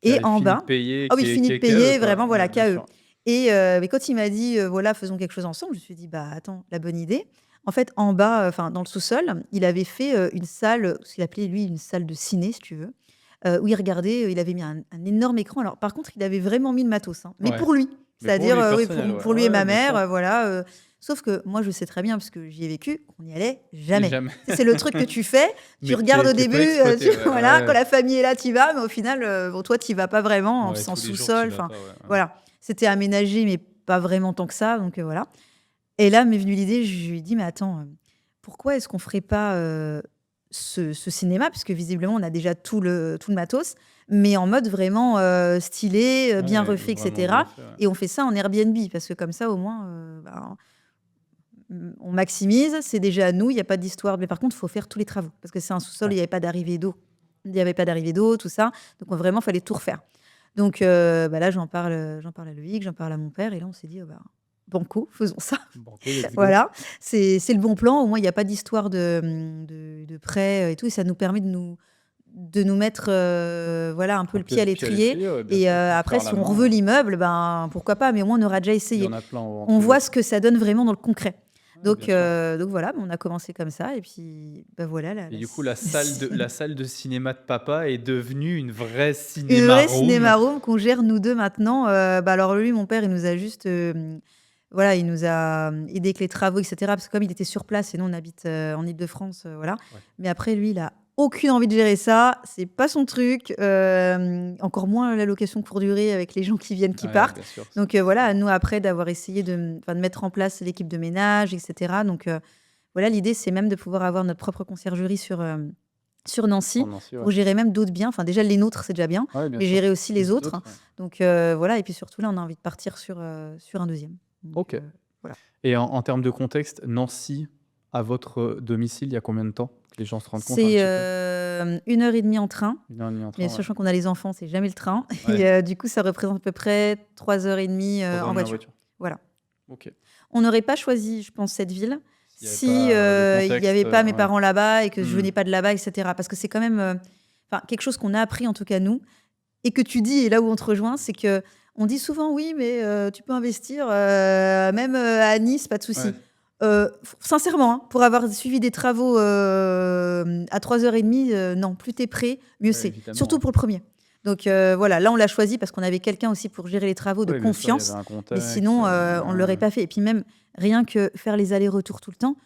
Qui et a en fini de bas payer, ah oui, fini qui de est qu'à eux, payer, quoi. vraiment, Ouais, voilà, bien qu'à eux. sûr. Et mais quand il m'a dit, «Voilà, faisons quelque chose ensemble», je me suis dit: «Bah, attends, la bonne idée». En fait, en bas, enfin, dans le sous-sol, il avait fait, une salle, ce qu'il appelait, lui, une salle de ciné, si tu veux, où il regardait, il avait mis un énorme écran. Alors, par contre, il avait vraiment mis le matos, hein, mais Ouais. pour lui. Mais pour C'est-à-dire, lui, oui, personnel, ouais. pour lui et Ouais, ma bien mère, sûr. voilà, sauf que moi, je sais très bien, parce que j'y ai vécu, qu'on n'y allait jamais. Jamais. Tu sais, c'est le truc que tu fais, tu Mais regardes au qui est début, pas tu exploité, ouais, voilà, quand ouais. la famille est là, tu y vas, mais au final, bon, toi, tu y vas pas vraiment, en Ouais, plus en tous les jours, tu sous-sol, vas enfin, pas, ouais, ouais. voilà. C'était aménagé, mais pas vraiment tant que ça, donc voilà. Et là m'est venue l'idée, je lui ai dit: «Mais attends, pourquoi est-ce qu'on ferait pas, ce cinéma?» puisque visiblement on a déjà tout le matos, mais en mode vraiment, stylé, bien Ouais, refait et vraiment bien cetera fait, ouais. et on fait ça en Airbnb parce que comme ça au moins, on maximise, c'est déjà à nous, il y a pas d'histoire mais par contre, il faut faire tous les travaux parce que c'est un sous-sol, Ouais. il y avait pas d'arrivée d'eau. Il y avait pas d'arrivée d'eau, tout ça, donc vraiment, fallait tout refaire. Donc là, j'en parle à Loïc, j'en parle à mon père et là, on s'est dit: «Oh bah, banco, faisons ça». Banco, let's go. Voilà, c'est le bon plan. Au moins, il y a pas d'histoire de prêt, et tout et ça nous permet de nous mettre, voilà, un peu Un le peu pied à le pied à l'étrier l'étrier, ouais, bien et sûr, pour après faire la si on main, reveut l'immeuble, ben, pourquoi pas, mais au moins on aura déjà il y essayé. en a plein On entre voit les ce que ça donne vraiment dans le concret. ouais, bien Donc sûr. voilà, on a commencé comme ça et puis, bah, voilà Et la du coup, la salle de cinéma de papa est devenue une vraie une cinéma vraie room. cinéma room qu'on gère nous 2 maintenant, alors lui, mon père, il nous a juste, voilà, il nous a, aidé avec les travaux et cetera, parce que comme il était sur place et nous on habite, en Île-de-France, voilà. Ouais. Mais après lui, il a aucune envie de gérer ça, c'est pas son truc, encore moins la location courte durée avec les gens qui viennent, qui Ouais, partent. bien sûr, Donc voilà, à nous après d'avoir essayé de mettre en place l'équipe de ménage et cetera. Donc voilà, l'idée, c'est même de pouvoir avoir notre propre conciergerie sur sur Nancy, Nancy, ouais. pour gérer même d'autres biens. Enfin, déjà les nôtres, c'est déjà bien, Ouais, bien mais sûr. gérer aussi les Les autres. autres, ouais. Donc voilà et puis surtout là, on a envie de partir sur un deuxième. Donc OK. voilà. Et en termes de contexte, Nancy, à votre domicile, il y a combien de temps? Que les gens se rendent compte un C'est, petit peu? 1 heure et demie en train, 1 heure et demie en mais train, ouais. sachant qu'on a les enfants, c'est jamais le train et Ouais, du coup, ça représente à peu près 3 heures et demie, 3 heures et en demie en voiture. voiture. Voilà. OK. On n'aurait pas choisi, je pense, cette ville S'il y avait si, pas, le il y avait contexte, pas mes ouais. parents là-bas et que je Mmh. venais pas de là-bas et cetera. Parce que c'est quand même, enfin, quelque chose qu'on a appris, en tout cas nous, et que tu dis et là où on te rejoint, c'est qu'on dit souvent: «Oui, mais tu peux investir, même, à Nice, pas de Ouais, souci». F sincèrement, hein, pour avoir suivi des travaux, à 3h30, non, plus tu es prêt, mieux ouais, c'est. Surtout évidemment. pour le premier. Donc voilà, là, on l'a choisi parce qu'on avait quelqu'un aussi pour gérer les travaux de Oui, bien sûr, il y avait confiance, un mais contexte, sinon, on ne l'aurait ouais. pas fait et puis même, rien que faire les allers-retours tout le temps,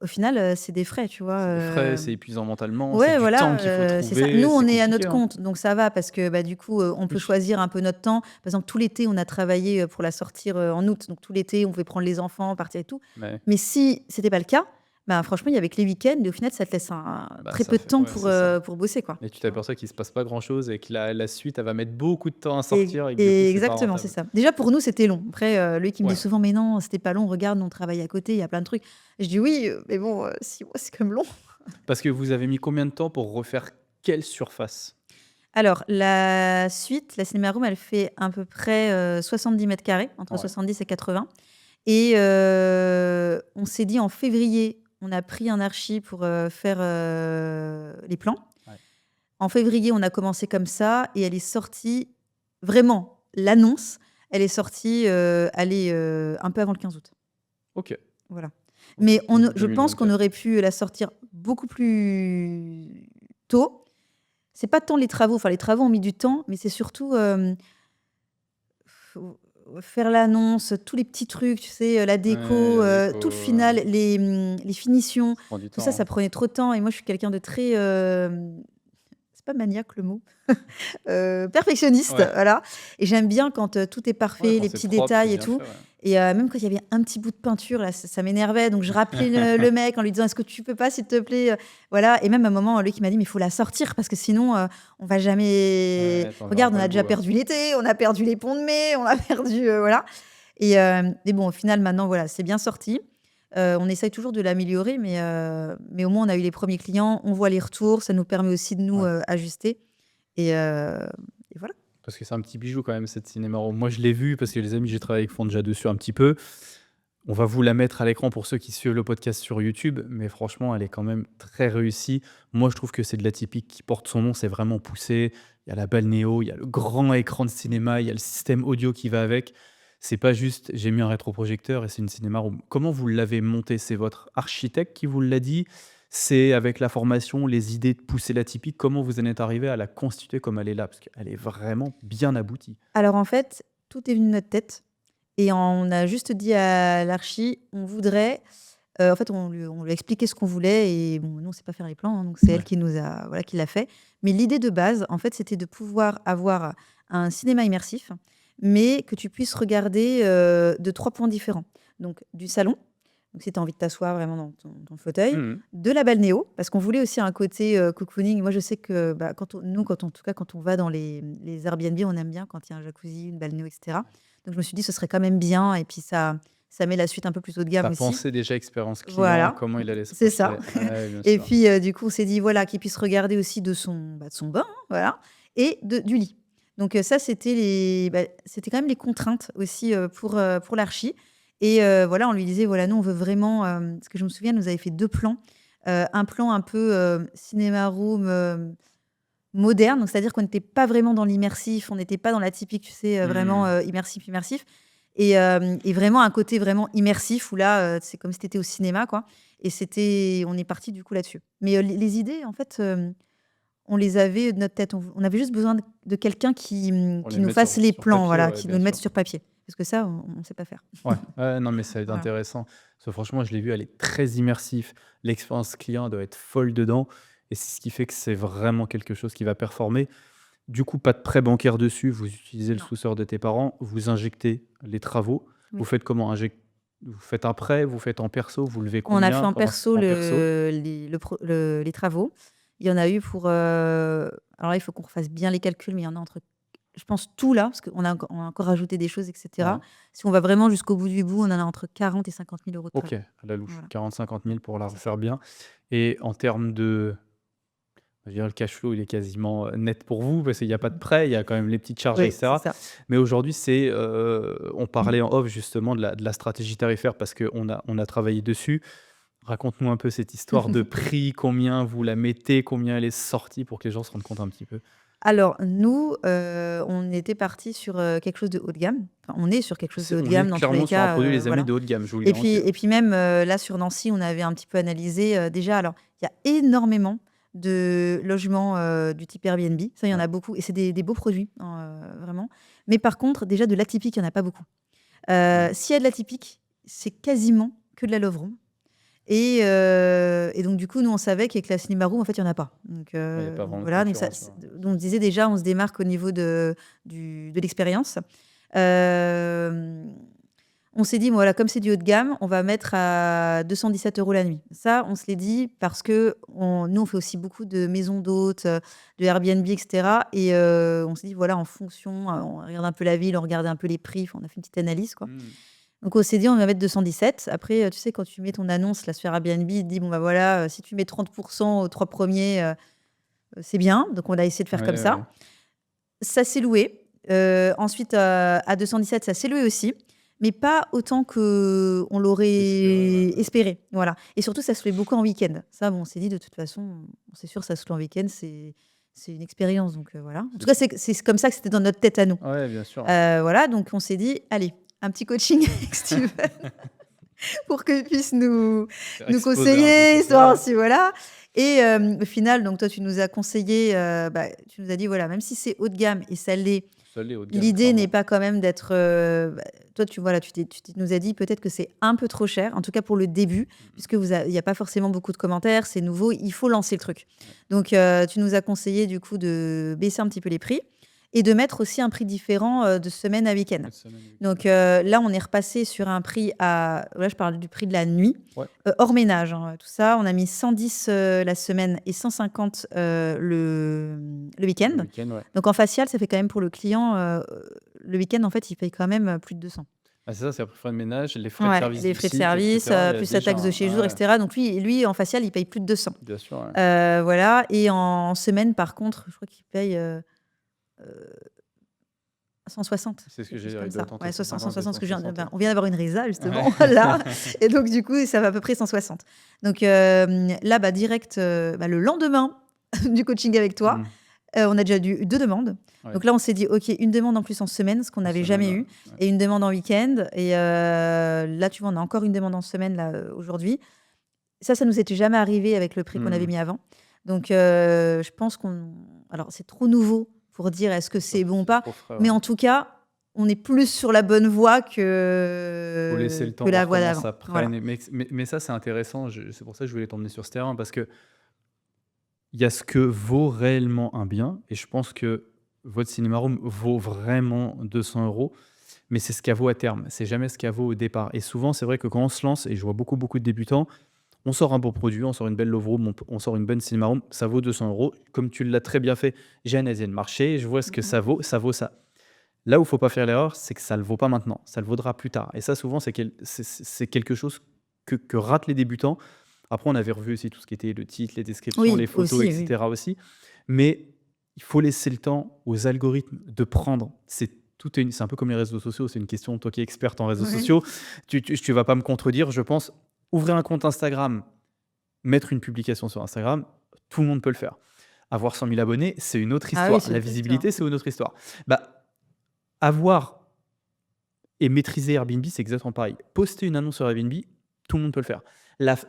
au final, c'est des frais, tu vois? C'est des frais, c'est épuisant mentalement, c'est Ouais, du temps voilà, qu'il faut c'est ça. Nous, trouver, c'est on est à compliqué, notre hein. compte, donc ça va parce que, bah, du coup, on peut Oui, choisir un peu notre temps. Par exemple, tout l'été, on a travaillé, pour la sortir, en août, donc tout l'été, on pouvait prendre les enfants, partir et tout. mais Mais si c'était pas le cas, ben, franchement, il y avait que les week-ends et au final, ça te laisse un bah, très ça peu de fait temps ouais, c'est ça. pour bosser, quoi. Et tu t'aperçois qu'il se passe pas grand-chose et que la suite, elle va mettre beaucoup de temps à Et sortir et que du coup, c'est pas exactement, c'est rentable. ça. Déjà pour nous, c'était long. Après, lui qui me dit Ouais, souvent: «Mais non, c'était pas long, regarde, nous on travaille à côté, il y a plein de trucs». Je dis: «Oui, mais bon, 6 mois, c'est quand même long». parce que vous avez mis combien de temps pour refaire quelle surface? Alors, la suite, la cinéma room, elle fait à peu près, 70 carrés, entre Ouais, 70 et 80 et on s'est dit en février, on a pris un archi pour, faire, les plans. ouais. En février, on a commencé comme ça et elle est sortie vraiment, l'annonce, elle est sortie, allez, un peu avant le 15 août. OK, Voilà. OK, Mais 15 août je pense qu'on 2024. aurait pu la sortir beaucoup plus tôt. C'est pas tant les travaux, enfin les travaux ont mis du temps, mais c'est surtout, faut faire l'annonce, tous les petits trucs, tu sais, la Ouais, déco, la déco, tout le final, les finitions, ça prend du tout ça, temps, ça hein. prenait trop de temps et moi je suis quelqu'un de très, c'est pas maniaque le mot, perfectionniste, Ouais, voilà et j'aime bien quand, tout est ouais, parfait, quand les c'est petits propre, c'est détails et bien tout fait, ouais. et même quand il y avait un petit bout de peinture là, ça m'énervait donc je rappelais le mec en lui disant: «Est-ce que tu peux pas s'il te plaît?» Voilà et même à un moment, lui qui m'a dit: «Mais il faut la sortir parce que sinon, on va jamais Ouais, tu en verras regarde, on pas a le déjà bout, hein. perdu l'été, on a perdu les ponts de mai, on a perdu» voilà et bon, au final, maintenant, voilà, c'est bien sorti. On essaye toujours de l'améliorer mais au moins on a eu les premiers clients, on voit les retours, ça nous permet aussi de nous, Ouais, ajuster et heu et voilà. parce que c'est un petit bijou quand même cette Cinémarome. Moi, je l'ai vu parce que les amis, j'ai travaillé avec font déjà dessus un petit peu. On va vous la mettre à l'écran pour ceux qui suivent le podcast sur YouTube, mais franchement, elle est quand même très réussie. Moi, je trouve que c'est de la typique qui porte son nom, c'est vraiment poussé. Il y a la balnéo, il y a le grand écran de cinéma, il y a le système audio qui va avec. C'est pas juste, j'ai mis un rétroprojecteur et c'est une cinéma room. Comment vous l'avez montée? C'est votre architecte qui vous l'a dit? C'est avec la formation, les idées de pousser la typique? Comment vous en êtes arrivé à la constituer comme elle est là? Parce qu'elle est vraiment bien aboutie. Alors en fait, tout est venu de notre tête et on a juste dit à l'archi: «On voudrait» en fait, on lui a expliqué ce qu'on voulait et bon, nous, on sait pas faire les plans, hein, donc c'est elle Ouais. qui nous a voilà, qui l'a fait. Mais l'idée de base, en fait, c'était de pouvoir avoir un cinéma immersif, mais que tu puisses regarder, de 3 points différents. Donc du salon, donc si tu as envie de t'asseoir vraiment dans ton fauteuil, Mhm. de la balnéo, parce qu'on voulait aussi un côté, cocooning. Moi, je sais que, bah, quand on en tout cas, quand on va dans les Airbnb, on aime bien quand il y a un jacuzzi, une balnéo et cetera. Donc je me suis dit: «Ce serait quand même bien» et puis ça met la suite un peu plus haut de gamme Ça aussi. pensait déjà expérience client, Voilà, comment il allait se c'est ça projeter. Ouais, bien et sûr. puis, du coup, on s'est dit, voilà, qu'il puisse regarder aussi de son bain, hein, voilà et du lit. Donc, ça, c'était quand même les contraintes aussi, pour l'archi et voilà, on lui disait: «Voilà, nous, on veut vraiment», parce que je me souviens, elle nous avait fait 2 plans. Un plan un peu, cinéma room, moderne, donc c'est-à-dire qu'on n'était pas vraiment dans l'immersif, on n'était pas dans la typique, tu sais, vraiment, Mmh. immersif, immersif et vraiment un côté vraiment immersif où là, c'est comme si tu étais au cinéma, quoi et on est parti du coup là-dessus. Mais, les idées, en fait, on les avait de notre tête. On avait juste besoin de quelqu'un Pour qui les nous mettre fasse les sur plans, papier, voilà, ouais, qui nous bien le mette sûr. sur papier. Parce que ça, on ne sait pas faire. Ouais, ouais, non, mais ça va être Voilà. intéressant. Parce que franchement, je l'ai vu, elle est très immersif. L'expérience client doit être folle dedans et c'est ce qui fait que c'est vraiment quelque chose qui va performer. Du coup, pas de prêt bancaire dessus, vous utilisez le Non. sous-sol de tes parents, vous injectez les travaux. Vous Oui. faites comment? Vous faites un prêt, vous faites en perso, vous levez On a fait combien? en Comment perso en perso? les travaux. Il y en a eu pour, alors là, il faut qu'on refasse bien les calculs, mais il y en a entre je pense tout là, parce qu'on a encore rajouté des choses et cetera. Ouais. Si on va vraiment jusqu'au bout du bout, on en a entre 40 et 50 000 € de OK, travaux. à la louche, Voilà, 40-50 000 pour la c'est ça. refaire bien et en termes de je veux dire le cash flow, il est quasiment, net pour vous parce qu'il y a pas de prêt, il y a quand même les petites charges et Oui, c'est cetera. ça. Mais aujourd'hui, on parlait en off justement de la stratégie tarifaire parce qu'on a travaillé dessus. Raconte-nous un peu cette histoire de prix, combien vous la mettez, combien elle est sortie pour que les gens se rendent compte un petit peu? Alors nous, on était partis sur, quelque chose de haut de gamme. Enfin, on est sur quelque chose de haut de On est gamme dans tous les clairement sur un cas, produit, les amis, voilà. de haut de gamme, je vous le Et puis garantis. et puis même, là sur Nancy, on avait un petit peu analysé, déjà alors, il y a énormément de logements, du type Airbnb. Ça, il y en Ouais. a beaucoup et c'est des beaux produits, hein, vraiment. Mais par contre, déjà de l'atypique, il y en a pas beaucoup. S'il y a de l'atypique, c'est quasiment que de la love room et donc du coup, nous, on savait qu'avec la Cinema Room, en fait, il y en a pas. Donc Il y a pas vraiment de voilà, donc ça concurrence, ouais. donc on disait déjà, on se démarque au niveau de l'expérience. Hem On s'est dit, voilà, comme c'est du haut de gamme, on va mettre à 217 € la nuit. Ça, on se l'est dit parce que nous, on fait aussi beaucoup de maisons d'hôtes, de Airbnb, etc. Et on s'est dit, voilà, en fonction, on regarde un peu la ville, on regardait un peu les prix, enfin, on a fait une petite analyse, quoi. Mmh. Donc, on s'est dit, on va mettre 217. Après, tu sais, quand tu mets ton annonce là, sur Airbnb, il te dit, bon, bah voilà, si tu mets 30% aux 3 premiers, c'est bien. Donc, on a essayé de faire comme Ouais, ouais. ça. Ça s'est loué. Ensuite, à 217, ça s'est loué aussi, mais pas autant qu'on Espérer, ouais. l'aurait espéré. Voilà. Et surtout, ça se louait beaucoup en week-end. Ça, bon, on s'est dit, de toute façon, c'est sûr, ça se loue en week-end, c'est une expérience. Donc voilà. En tout cas, c'est comme ça que c'était dans notre tête à nous. Ouais, bien sûr. Voilà. Donc on s'est dit, allez, un petit coaching avec Steven pour qu'il puisse Faire nous exploser un peu conseiller, tout histoire, ça. si voilà. Et au final, donc toi, tu nous as conseillé, tu nous as dit, voilà, même si c'est haut de gamme et ça l'est, Ça l'est haut de gamme, l'idée n'est clairement. pas quand même d'être, toi, voilà, nous as dit peut-être que c'est un peu trop cher, en tout cas pour le début, Mmh. puisque il y a pas forcément beaucoup de commentaires, c'est nouveau, il faut lancer le truc. Ouais. Donc tu nous as conseillé du coup de baisser un petit peu les prix et de mettre aussi un prix différent, de semaine à week-end. Cette semaine, week-end. Donc là, on est repassé sur un prix là, je parle du prix de la nuit, Ouais. hors ménage, hein, tout ça. On a mis 110 la semaine et 150 le week-end. Le week-end, ouais. Donc en facial, ça fait quand même pour le client, le week-end, en fait, il paye quand même plus de 200. Ah, c'est ça, c'est après frais de ménage, les frais de Ouais, service les du frais de site, et service, cetera. Il y a plus la déjà taxe de un séjour, et ouais, cetera. Donc lui, en facial, il paye plus de 200. bien sûr, ouais. Voilà. Et en semaine, par contre, je crois qu'il paye, heu, 160, C'est ce que quelque j'ai chose dit, comme il doit ça. être entre Ouais, 150 et 160, parce que 160, ouais. on vient d'avoir une résa Ouais. justement, là. Et donc du coup, ça va à peu près 160. Donc là, direct, le lendemain du coaching avec toi, Mmh. on a déjà eu 2 demandes. Ouais. Donc là, on s'est dit: «OK, une demande en plus en semaine», ce qu'on En n'avait semaine, jamais ouais, eu, ouais. et une demande en week-end. Et là, tu vois, on a encore une demande en semaine là, aujourd'hui. Ça nous était jamais arrivé avec le prix qu'on avait Mmh. mis avant. Donc je pense alors c'est trop nouveau pour dire est-ce que c'est bon ou C'est pas, trop frais, mais ouais. en tout cas, on est plus sur la bonne voie Faut laisser le que temps, la voir voie comment d'avant. ça Voilà. prenne. Mais ça, c'est intéressant. C'est pour ça que je voulais t'emmener sur ce terrain parce que il y a ce que vaut réellement un bien et je pense que votre cinéma room vaut vraiment 200 €, mais c'est ce qu'elle vaut à terme. C'est jamais ce qu'elle vaut au départ et souvent, c'est vrai que quand on se lance et je vois beaucoup, beaucoup de débutants, on sort un bon produit, on sort une belle love room, on sort une bonne cinéma room, ça vaut 200 €. Comme tu l'as très bien fait, j'ai analysé le marché, je vois ce que Mmh. ça vaut ça. Là où il faut pas faire l'erreur, c'est que ça ne le vaut pas maintenant, ça le vaudra plus tard et ça souvent c'est quelque chose que ratent les débutants. Après on avait revu aussi tout ce qui était le titre, les descriptions, les Oui, photos et aussi, oui. cetera aussi. Mais il faut laisser le temps aux algorithmes de prendre. C'est un peu comme les réseaux sociaux, c'est une question, toi qui es experte en réseaux Ouais. sociaux, tu vas pas me contredire, je pense. Ouvrir un compte Instagram, mettre une publication sur Instagram, tout le monde peut le faire. Avoir 100 000 abonnés, c'est une autre Ah oui, histoire. c'est La une autre histoire. visibilité, c'est une autre histoire. Bah, avoir et maîtriser Airbnb, c'est exactement pareil. Poster une annonce sur Airbnb, tout le monde peut le faire.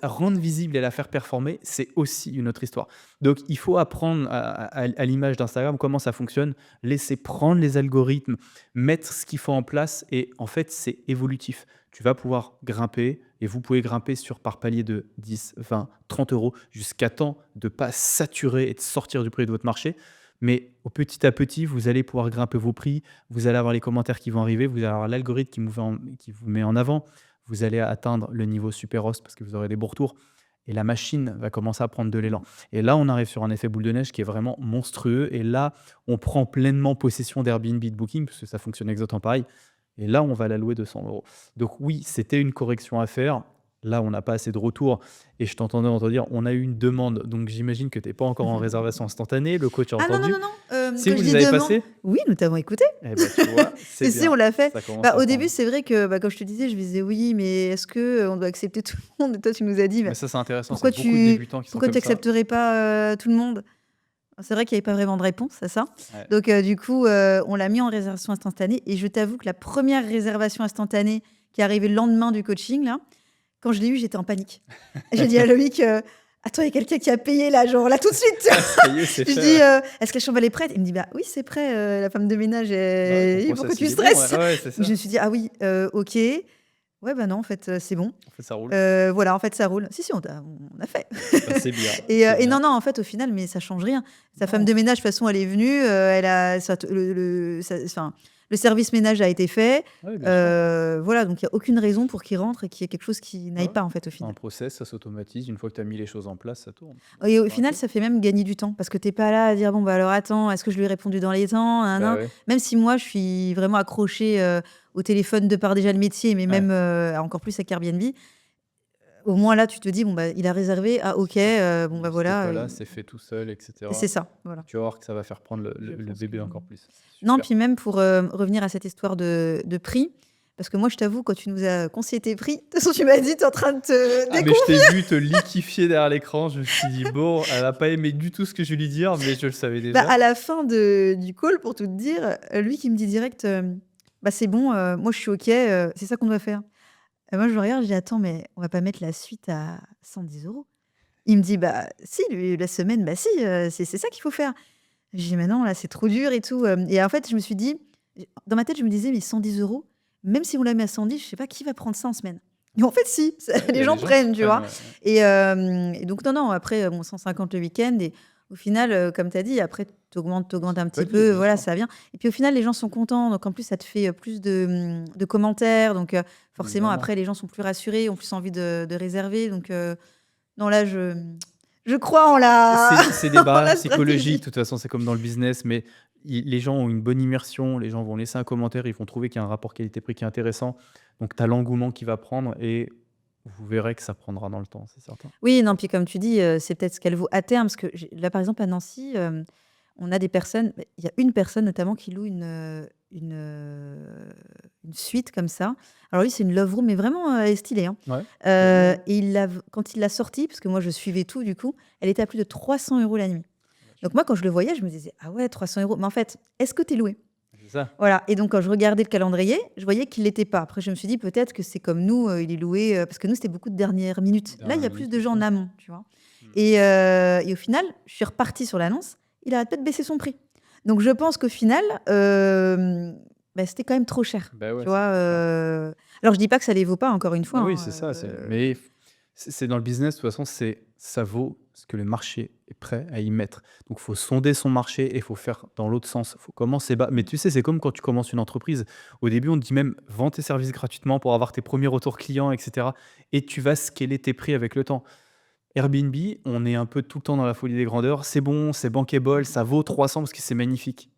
Rendre visible et la faire performer, c'est aussi une autre histoire. Donc, il faut apprendre à l'image d'Instagram comment ça fonctionne, laisser prendre les algorithmes, mettre ce qu'il faut en place et en fait, c'est évolutif. Tu vas pouvoir grimper et vous pouvez grimper par palier de 10, 20, 30 € jusqu'à temps de ne pas saturer et de sortir du prix de votre marché. Mais au petit à petit, vous allez pouvoir grimper vos prix, vous allez avoir les commentaires qui vont arriver, vous allez avoir l'algorithme qui vous met en avant, vous allez atteindre le niveau super host parce que vous aurez des bons retours et la machine va commencer à prendre de l'élan. Et là, on arrive sur un effet boule de neige qui est vraiment monstrueux. Et là, on prend pleinement possession d'Airbnb de Booking parce que ça fonctionne exactement pareil. Et là, on va la louer 200 €. Donc oui, c'était une correction à faire. Là, on n'a pas assez de retours. Et je t'entendais entendre dire, on a eu une demande. Donc j'imagine que tu n'es pas encore en réservation instantanée. Le coach a Ah non, non, entendu. non, non, Si quand vous je les dis avez demande, passés, oui, nous t'avons écouté. eh ben, tu vois, c'est Et si, on bien. l'a fait. Ça commence à Au début, prendre. c'est vrai que, comme je te disais, je me disais: «Oui, mais est-ce que, on doit accepter tout le monde?» Et toi, tu nous as dit: Mais «Mais ça, c'est intéressant. C'est pourquoi beaucoup de débutants qui sont tu comme ça. accepterais pas, tout le monde?» C'est vrai qu'il n'y avait pas vraiment de réponse à ça. Ouais. Donc, du coup, on l'a mis en réservation instantanée. Et je t'avoue que la première réservation instantanée qui est arrivée le lendemain du coaching, là, quand je l'ai eu, j'étais en panique. J'ai dit à Loïc, attends, il y a quelqu'un qui a payé là, genre là tout de suite. Ça y est, c'est Je fait. dis, Ouais. Est-ce que la chambre elle est prête? Il me dit, bah oui, c'est prêt, la femme de ménage. Bah ouais, ton Pourquoi process, tu il est bon. Ouais, stresses? ouais, c'est Je ça. me suis dit, ah oui, ok. Ouais, bah non, en fait, c'est bon. En fait, ça roule. Voilà, en fait, ça roule. Si, si, on a fait. Bah, c'est bien. Et, C'est bien. non, en fait, au final, mais ça change rien. Sa femme Non. de ménage, de toute façon, elle est venue, elle a, enfin, le service ménage a été fait. Ouais, bien sûr. Voilà, donc il n'y a aucune raison pour qu'il rentre et qu'il y ait quelque chose qui n'aille Ouais. pas, en fait, au Un final. process, ça s'automatise. Une fois que tu as mis les choses en place, ça tourne. Et au C'est pas final, inquiet. ça fait même gagner du temps parce que tu n'es pas là à dire, bon, bah alors attends, est-ce que je lui ai répondu dans les temps? Nan, Bah nan. ouais. Même si moi, je suis vraiment accrochée au téléphone de par déjà le métier, mais Ouais. même encore plus avec Airbnb. Au moins là, tu te dis, bon, bah, il a réservé, ah ok, C'est ça. bon, Même bah si t'es voilà. pas là, c'est fait tout seul, Et etc. c'est ça, voilà. Tu vas voir que ça va faire prendre le, Je le pense bébé que... encore plus. Non, Super. puis même pour revenir à cette histoire de prix, parce que moi, je t'avoue, quand tu nous as conseillé tes prix, de toute façon, tu m'as dit, tu es en train de te Ah, mais je t'ai vu te liquifier derrière l'écran. Je me suis dit, bon, elle a pas aimé du tout ce que je lui dire, mais je le savais Bah, déjà. à la fin du call, pour tout te dire, lui qui me dit direct, bah c'est bon, moi je suis OK, c'est ça qu'on doit faire. Et moi je le regarde, je dis: «Attends, mais on va pas mettre la suite à 110 euros?» Il me dit: «Bah si, la semaine, bah si, c'est ça qu'il faut faire». Je dis: «Mais non, là c'est trop dur et tout», et en fait je me suis dit, dans ma tête je me disais: «Mais 110 euros, même si on la met à 110, je sais pas qui va prendre ça en semaine?» Mais en fait si, Ouais, il y les a gens des gens qui prennent, tu prennent. vois? Ouais. Et donc non, après, bon 150 le week-end et au final, comme tu as dit, après tu augmentes un C'est petit palier, peu, bien voilà, sûr. ça vient et puis au final, les gens sont contents, donc en plus, ça te fait, plus de commentaires, donc forcément, Évidemment. après, les gens sont plus rassurés, ont plus envie de réserver, donc non, là, je crois en la C'est des en barrières la psychologiques. stratégie. De toute façon, c'est comme dans le business, mais les gens ont une bonne immersion. Les gens vont laisser un commentaire. Ils vont trouver qu'il y a un rapport qualité-prix qui est intéressant. Donc, tu as l'engouement qui va prendre et vous verrez que ça prendra dans le temps, c'est certain. Oui, non, puis comme tu dis, c'est peut-être ce qu'elle vaut à terme, parce que là, par exemple, à Nancy, on a des personnes, bah, il y a une personne notamment qui loue une suite comme ça. Alors lui, c'est une love room, mais vraiment, elle est stylée, hein. Ouais. Ouais. Et quand il l'a sortie, parce que moi je suivais tout du coup, elle était à plus de 300 euros la nuit. Donc moi, quand je le voyais, je me disais, ah ouais, 300 euros. Mais en fait, est-ce que tu es loué? C'est ça. Voilà. Et donc, quand je regardais le calendrier, je voyais qu'il l'était pas. Après, je me suis dit, peut-être que c'est comme nous, il est loué, parce que nous, c'était beaucoup de dernière minute. Là, il y Dernière a plus minute de gens en aussi. amont, tu vois. Mm. Et au final, je suis repartie sur l'annonce. Il a peut-être baissé son prix. Donc, je pense qu'au final, bah, c'était quand même trop cher. Bah ouais, Tu c'est vois. trop cher. Alors, je dis pas que ça les vaut pas, encore une fois, Ah oui, hein, c'est ça. Mais c'est dans le business, de toute façon, ça vaut ce que le marché est prêt à y mettre. Donc, il faut sonder son marché et il faut faire dans l'autre sens. Il faut commencer bas. Mais tu sais, c'est comme quand tu commences une entreprise. Au début, on te dit même vends tes services gratuitement pour avoir tes premiers retours clients, etc. Et tu vas scaler tes prix avec le temps. Airbnb, on est un peu tout le temps dans la folie des grandeurs. C'est bon, c'est bankable, ça vaut 300 parce que c'est magnifique.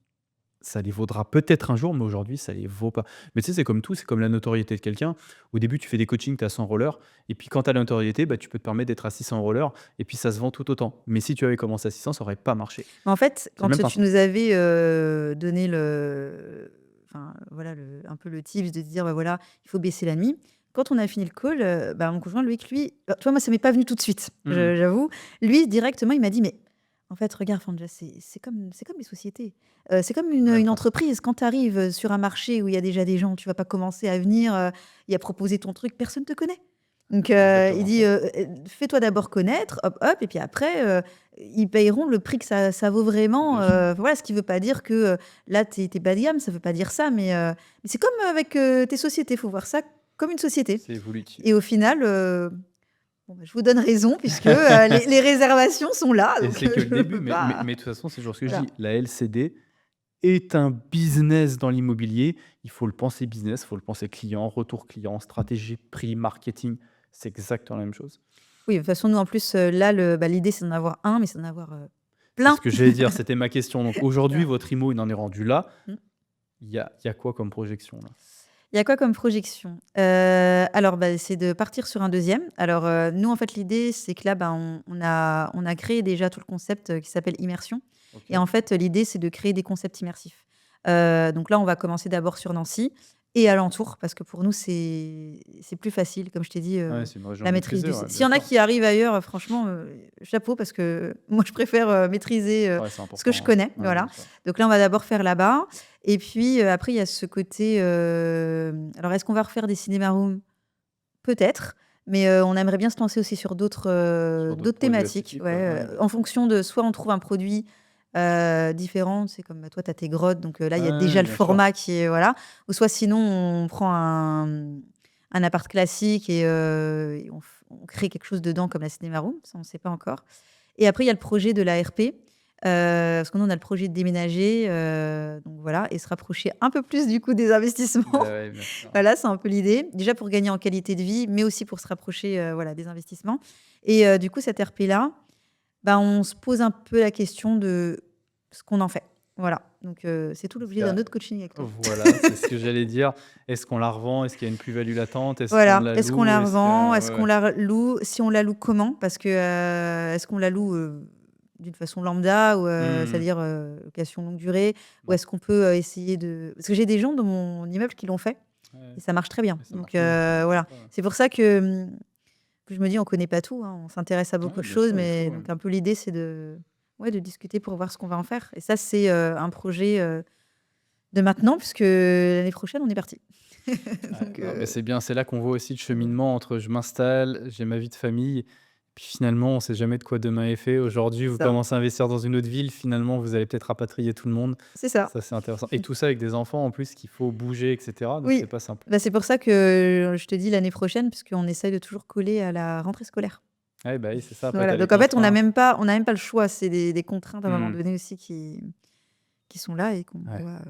Ça les vaudra peut-être un jour, mais aujourd'hui, ça les vaut pas. Mais tu sais, c'est comme tout, c'est comme la notoriété de quelqu'un. Au début, tu fais des coachings, tu as 100 rollers, et puis quand tu as la notoriété, bah, tu peux te permettre d'être à 600 rollers, et puis ça se vend tout autant. Mais si tu avais commencé à 600, ça aurait pas marché. Mais en fait, C'est le quand même tu principe. nous avais donné enfin, voilà, un peu le tips de dire, bah, voilà, il faut baisser la nuit. Quand on a fini le call, bah, mon conjoint, Loïc, lui, tu vois, moi, ça m'est pas venu tout de suite, Mhm. j'avoue. Lui, directement, il m'a dit, mais en fait, regarde, Fanja, c'est comme les sociétés. C'est comme une, Même une principe. entreprise. Quand tu arrives sur un marché où il y a déjà des gens, tu vas pas commencer à venir et à proposer ton truc, personne ne te connaît. Donc, C'est il exactement dit, ça. fais-toi d'abord connaître, hop, hop, et puis après, ils payeront le prix que ça vaut vraiment. Bien sûr. Voilà, ce qui veut pas dire que là, tu es bas de gamme, ça veut pas dire ça, mais c'est comme avec tes sociétés, il faut voir ça comme une société. C'est évolutif. Et au final, bon, bah, je vous donne raison, puisque les réservations sont là, Et donc c'est que je le ne début. peux Mais pas. de toute façon, c'est toujours ce que je Voilà. dis. La LCD est un business dans l'immobilier. Il faut le penser business, il faut le penser client, retour client, stratégie, prix, marketing. C'est exactement la même chose. Oui, de toute façon, nous, en plus, là, l'idée, c'est d'en avoir un, mais c'est d'en avoir C'est plein. ce que j'allais dire, c'était ma question. Donc aujourd'hui, Voilà. votre IMO, il en est rendu là. Mm. Il y a quoi comme projection là? Il y a quoi comme projection? Alors, bah, c'est de partir sur un deuxième. Alors, nous, en fait, l'idée, c'est que là, bah, on a créé déjà tout le concept qui s'appelle immersion. Ok. Et en fait, l'idée, c'est de créer des concepts immersifs. Donc là, on va commencer d'abord sur Nancy. et alentour, parce que pour nous, c'est plus facile, comme je t'ai dit, Ouais, c'est une région la maîtrise maîtrisée, du. ouais, S'il bien y en a sûr. qui arrivent ailleurs, franchement, chapeau, parce que moi, je préfère maîtriser Ouais, c'est ce que je important, connais. hein. Ouais, bien Voilà. sûr. Donc là, on va d'abord faire là-bas. Et puis après, il y a ce côté. Alors, est-ce qu'on va refaire des cinéma rooms? Peut-être. Mais on aimerait bien se lancer aussi sur Sur d'autres d'autres produits thématiques. atypiques, Ouais, ouais. en fonction de soit on trouve un produit différent, c'est comme bah, toi, tu as tes grottes, donc là, il y a Ouais, déjà le bien sûr. format qui est. Voilà. Ou soit sinon, on prend un appart classique et on crée quelque chose dedans comme la cinéma room. Ça, on ne sait pas encore. Et après, il y a le projet de la RP. Parce que nous, on a le projet de déménager, donc voilà, et se rapprocher un peu plus du coup des Bah, investissements. ouais, bien sûr. Voilà, c'est un peu l'idée. Déjà pour gagner en qualité de vie, mais aussi pour se rapprocher voilà, des investissements. Et du coup, cette RP-là, bah, on se pose un peu la question de ce qu'on en fait. Voilà, donc c'est tout Est-ce l'objet qu'il y d'un a autre coaching avec toi. Voilà, c'est ce que j'allais dire. Est-ce qu'on la revend? Est-ce qu'il y a une plus-value latente? Est-ce qu'on Voilà, la est-ce qu'on loue? la Est-ce que revend? Est-ce ouais, qu'on ouais. la loue? Si on la loue, comment? Parce que est-ce qu'on la loue d'une façon lambda, ou Mmh. c'est-à-dire location longue durée, ou Donc est-ce qu'on peut essayer de. Parce que j'ai des gens dans mon immeuble qui l'ont fait ouais, et ça marche très bien. et ça Donc marche bien. Ouais, c'est voilà, ça, ouais. c'est pour ça que je me dis, on connaît pas tout, hein, on s'intéresse à beaucoup Ouais, de bien choses, sûr, il faut, mais ouais. donc un peu l'idée, c'est ouais, de discuter pour voir ce qu'on va en faire. Et ça, c'est un projet de maintenant, puisque l'année prochaine, on est parti. Ouais, Donc, non, mais c'est bien, c'est là qu'on voit aussi le voilà. cheminement entre je m'installe, j'ai ma vie de famille, puis finalement, on sait jamais de quoi demain est fait. Aujourd'hui, C'est vous ça. commencez à investir dans une autre ville, finalement, vous allez peut-être rapatrier tout le monde. C'est ça. Ça, c'est intéressant. Et tout ça avec des enfants en plus qu'il faut bouger, et cetera, donc Oui, c'est pas simple. bah, c'est pour ça que je te dis l'année prochaine, puisqu'on essaye de toujours coller à la rentrée scolaire. Ouais, bah oui, c'est ça. Après, tu Voilà, as les donc en fait, contraintes. on n'a même pas le choix. C'est des contraintes à un moment Mmh. donné aussi qui sont là et qu'on Ouais. doit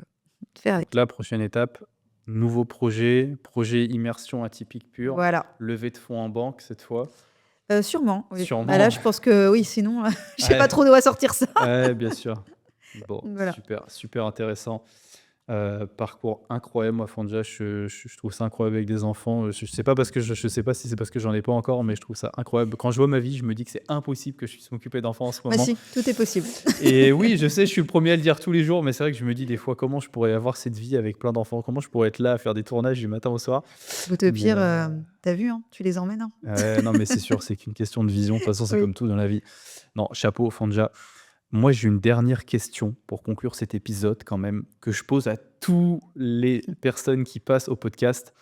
faire Donc avec. là, prochaine étape, nouveau projet, projet immersion atypique pure, Voilà. levée de fonds en banque cette fois. Sûrement, oui. Bah là, Sûrement. je pense que oui, sinon, je sais Ouais, pas trop d'où va sortir ça. ouais, bien sûr. Bon, Voilà. super, super intéressant. Parcours incroyable, moi, Fondja, je trouve ça incroyable avec des enfants. Je sais pas parce que je sais pas si c'est parce que j'en ai pas encore, mais je trouve ça incroyable. Quand je vois ma vie, je me dis que c'est impossible que je puisse m'occuper d'enfants en ce Bah moment. si, tout est possible. Et oui, je sais, je suis le premier à le dire tous les jours, mais c'est vrai que je me dis des fois comment je pourrais avoir cette vie avec plein d'enfants, comment je pourrais être là à faire des tournages du matin au soir. Écoute, au Mais pire, tu vu, hein, tu les emmènes, hein. ouais, non, mais c'est sûr, c'est qu'une question de vision. De toute façon, c'est Oui. comme tout dans la vie. Non, chapeau, Fondja. Moi, j'ai une dernière question pour conclure cet épisode quand même, que je pose à toutes les personnes qui passent au podcast.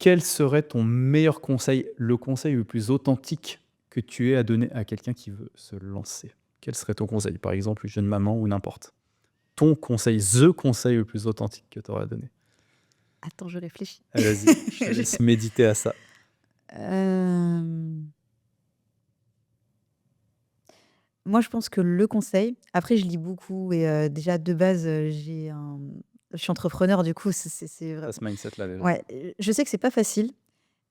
Quel serait ton meilleur conseil, le conseil le plus authentique que tu aies à donner à quelqu'un qui veut se lancer? Quel serait ton conseil? Par exemple, une jeune maman ou n'importe. Ton conseil, the conseil le plus authentique que tu aurais à donner. Attends, je réfléchis. Ah, vas-y, je te laisse méditer à ça. Hem, Moi, je pense que le conseil après je lis beaucoup et déjà de base, je suis entrepreneur, du coup, c'est Tu vrai. as ce mindset-là déjà. Ouais, je sais que c'est pas facile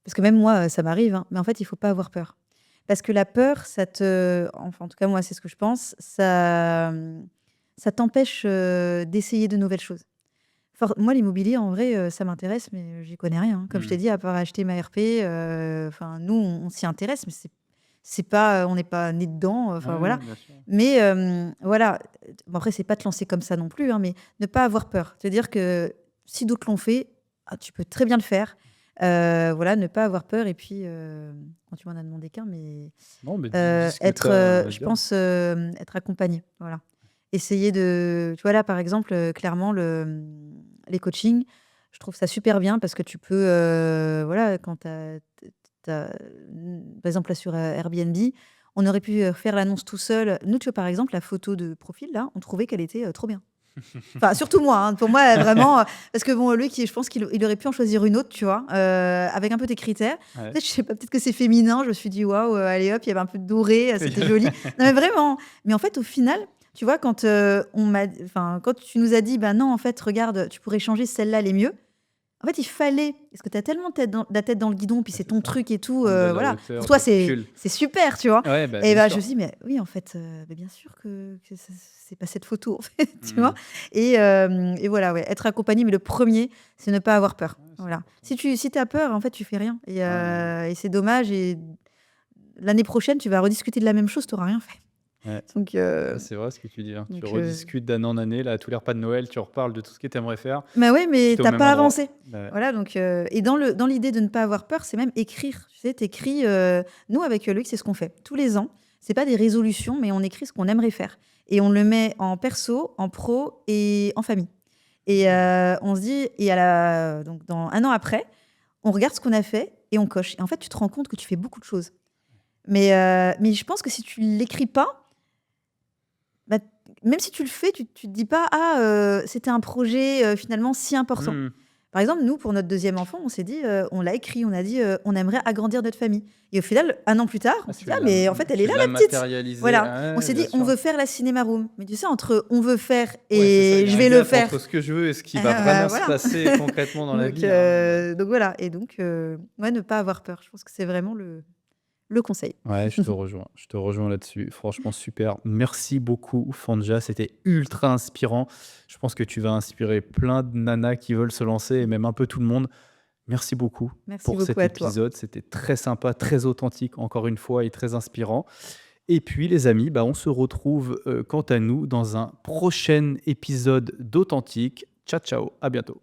parce que même moi, ça m'arrive, hein, mais en fait, il faut pas avoir peur. Parce que la peur, enfin, en tout cas, moi, c'est ce que je pense, ça t'empêche, d'essayer de nouvelles choses. Moi, l'immobilier, en vrai, ça m'intéresse, mais j'y connais rien, hein. Comme je t'ai Mmh. dit, à part acheter ma RP, enfin, nous, on s'y intéresse, mais c'est pas, on n'est pas né dedans, Ouais, enfin, ouais, voilà. bien sûr. Mais voilà, bon, après, c'est pas te lancer comme ça non plus, hein, mais ne pas avoir peur. C'est-à-dire que si d'autres l'ont fait, ah, tu peux très bien le faire. Voilà, ne pas avoir peur et puis, quand tu m'en as demandé qu'un, mais Non, mais dis ce que tu être, as à je dire. pense, être accompagné, voilà. Essayer de tu vois, là, par exemple, clairement, les coachings, je trouve ça super bien parce que tu peux, voilà, quand tu as par exemple, là, sur, Airbnb, on aurait pu, faire l'annonce tout seul. Nous, tu vois, par exemple, la photo de profil, là, on trouvait qu'elle était, trop bien. Enfin, surtout moi, hein. Pour moi, vraiment, parce que bon, lui, je pense qu'il aurait pu en choisir une autre, tu vois, avec un peu tes critères. Ouais. Peut-être, je sais pas, peut-être que c'est féminin. Je me suis dit: «Waouh, allez hop», il y avait un peu de doré, c'était joli. Non, mais vraiment. Mais en fait, au final, tu vois, quand tu nous as dit: «Bah non, en fait, regarde, tu pourrais changer, celle-là, elle est mieux». En fait, il fallait parce que tu as tellement la tête dans le guidon, puis Bah, c'est c'est ton ça. truc et tout, Prendre de la voilà. Pour hauteur, toi, du recul. c'est super, tu vois? Ouais, bah, Et bien bah, je sûr. me suis dit: «Mais oui, en fait, bah, bien sûr que c'est pas cette photo, en fait», tu vois? Mmh. Et voilà, ouais, être accompagné, mais le premier, c'est ne pas avoir peur. Ouais, c'est Voilà. important. Si tu as peur, en fait, tu fais rien Ouais, et c'est dommage et l'année prochaine, tu vas rediscuter de la même chose, tu auras rien fait. Ouais. Donc, C'est vrai ce que tu dis, hein. Tu donc, rediscutes d'année en année, là, à tous les repas de Noël, tu reparles de tout ce que tu aimerais faire. bah, ouais, Puis mais tu au tu même pas endroit. avancé. Bah, ouais. Voilà, donc, et dans l'idée de ne pas avoir peur, c'est même écrire. Tu sais, tu nous avec Loïc, c'est ce qu'on fait tous les ans. C'est pas des résolutions, mais on écrit ce qu'on aimerait faire et on le met en perso, en pro et en famille. Et on se dit et donc dans 1 an après, on regarde ce qu'on a fait et on coche. Et en fait, tu te rends compte que tu fais beaucoup de choses. Mais je pense que si tu l'écris pas, bah, même si tu le fais, tu te dis pas: «Ah, c'était un projet, finalement si important». Mmh. Par exemple, nous, pour notre deuxième enfant, on s'est dit, on l'a écrit, on a dit, «On aimerait agrandir notre famille» et au final, 1 an plus tard, on Ah, s'est dit: «Ah mais en fait, elle est là tu l'as la petite!» matérialisé. Voilà. Ah On ouais, s'est bien dit: «On sûr. veut faire la cinéma room». Mais tu sais, entre «on veut faire» Ouais, c'est ça, il et y a «je un vais le gap faire», entre ce que je veux et ce qui va vraiment se voilà. passer concrètement dans la Donc, vie, hein. donc voilà et donc, ouais, ne pas avoir peur. Je pense que c'est vraiment le conseil. Ouais, je te rejoins là-dessus. Franchement, super. Merci beaucoup, Fanja. C'était ultra inspirant. Je pense que tu vas inspirer plein de nanas qui veulent se lancer et même un peu tout le monde. Merci beaucoup Merci pour beaucoup cet à toi. épisode. C'était très sympa, très authentique, encore une fois, et très inspirant. Et puis, les amis, bah, on se retrouve quant à nous dans un prochain épisode d'Authentique. Ciao, ciao, à bientôt.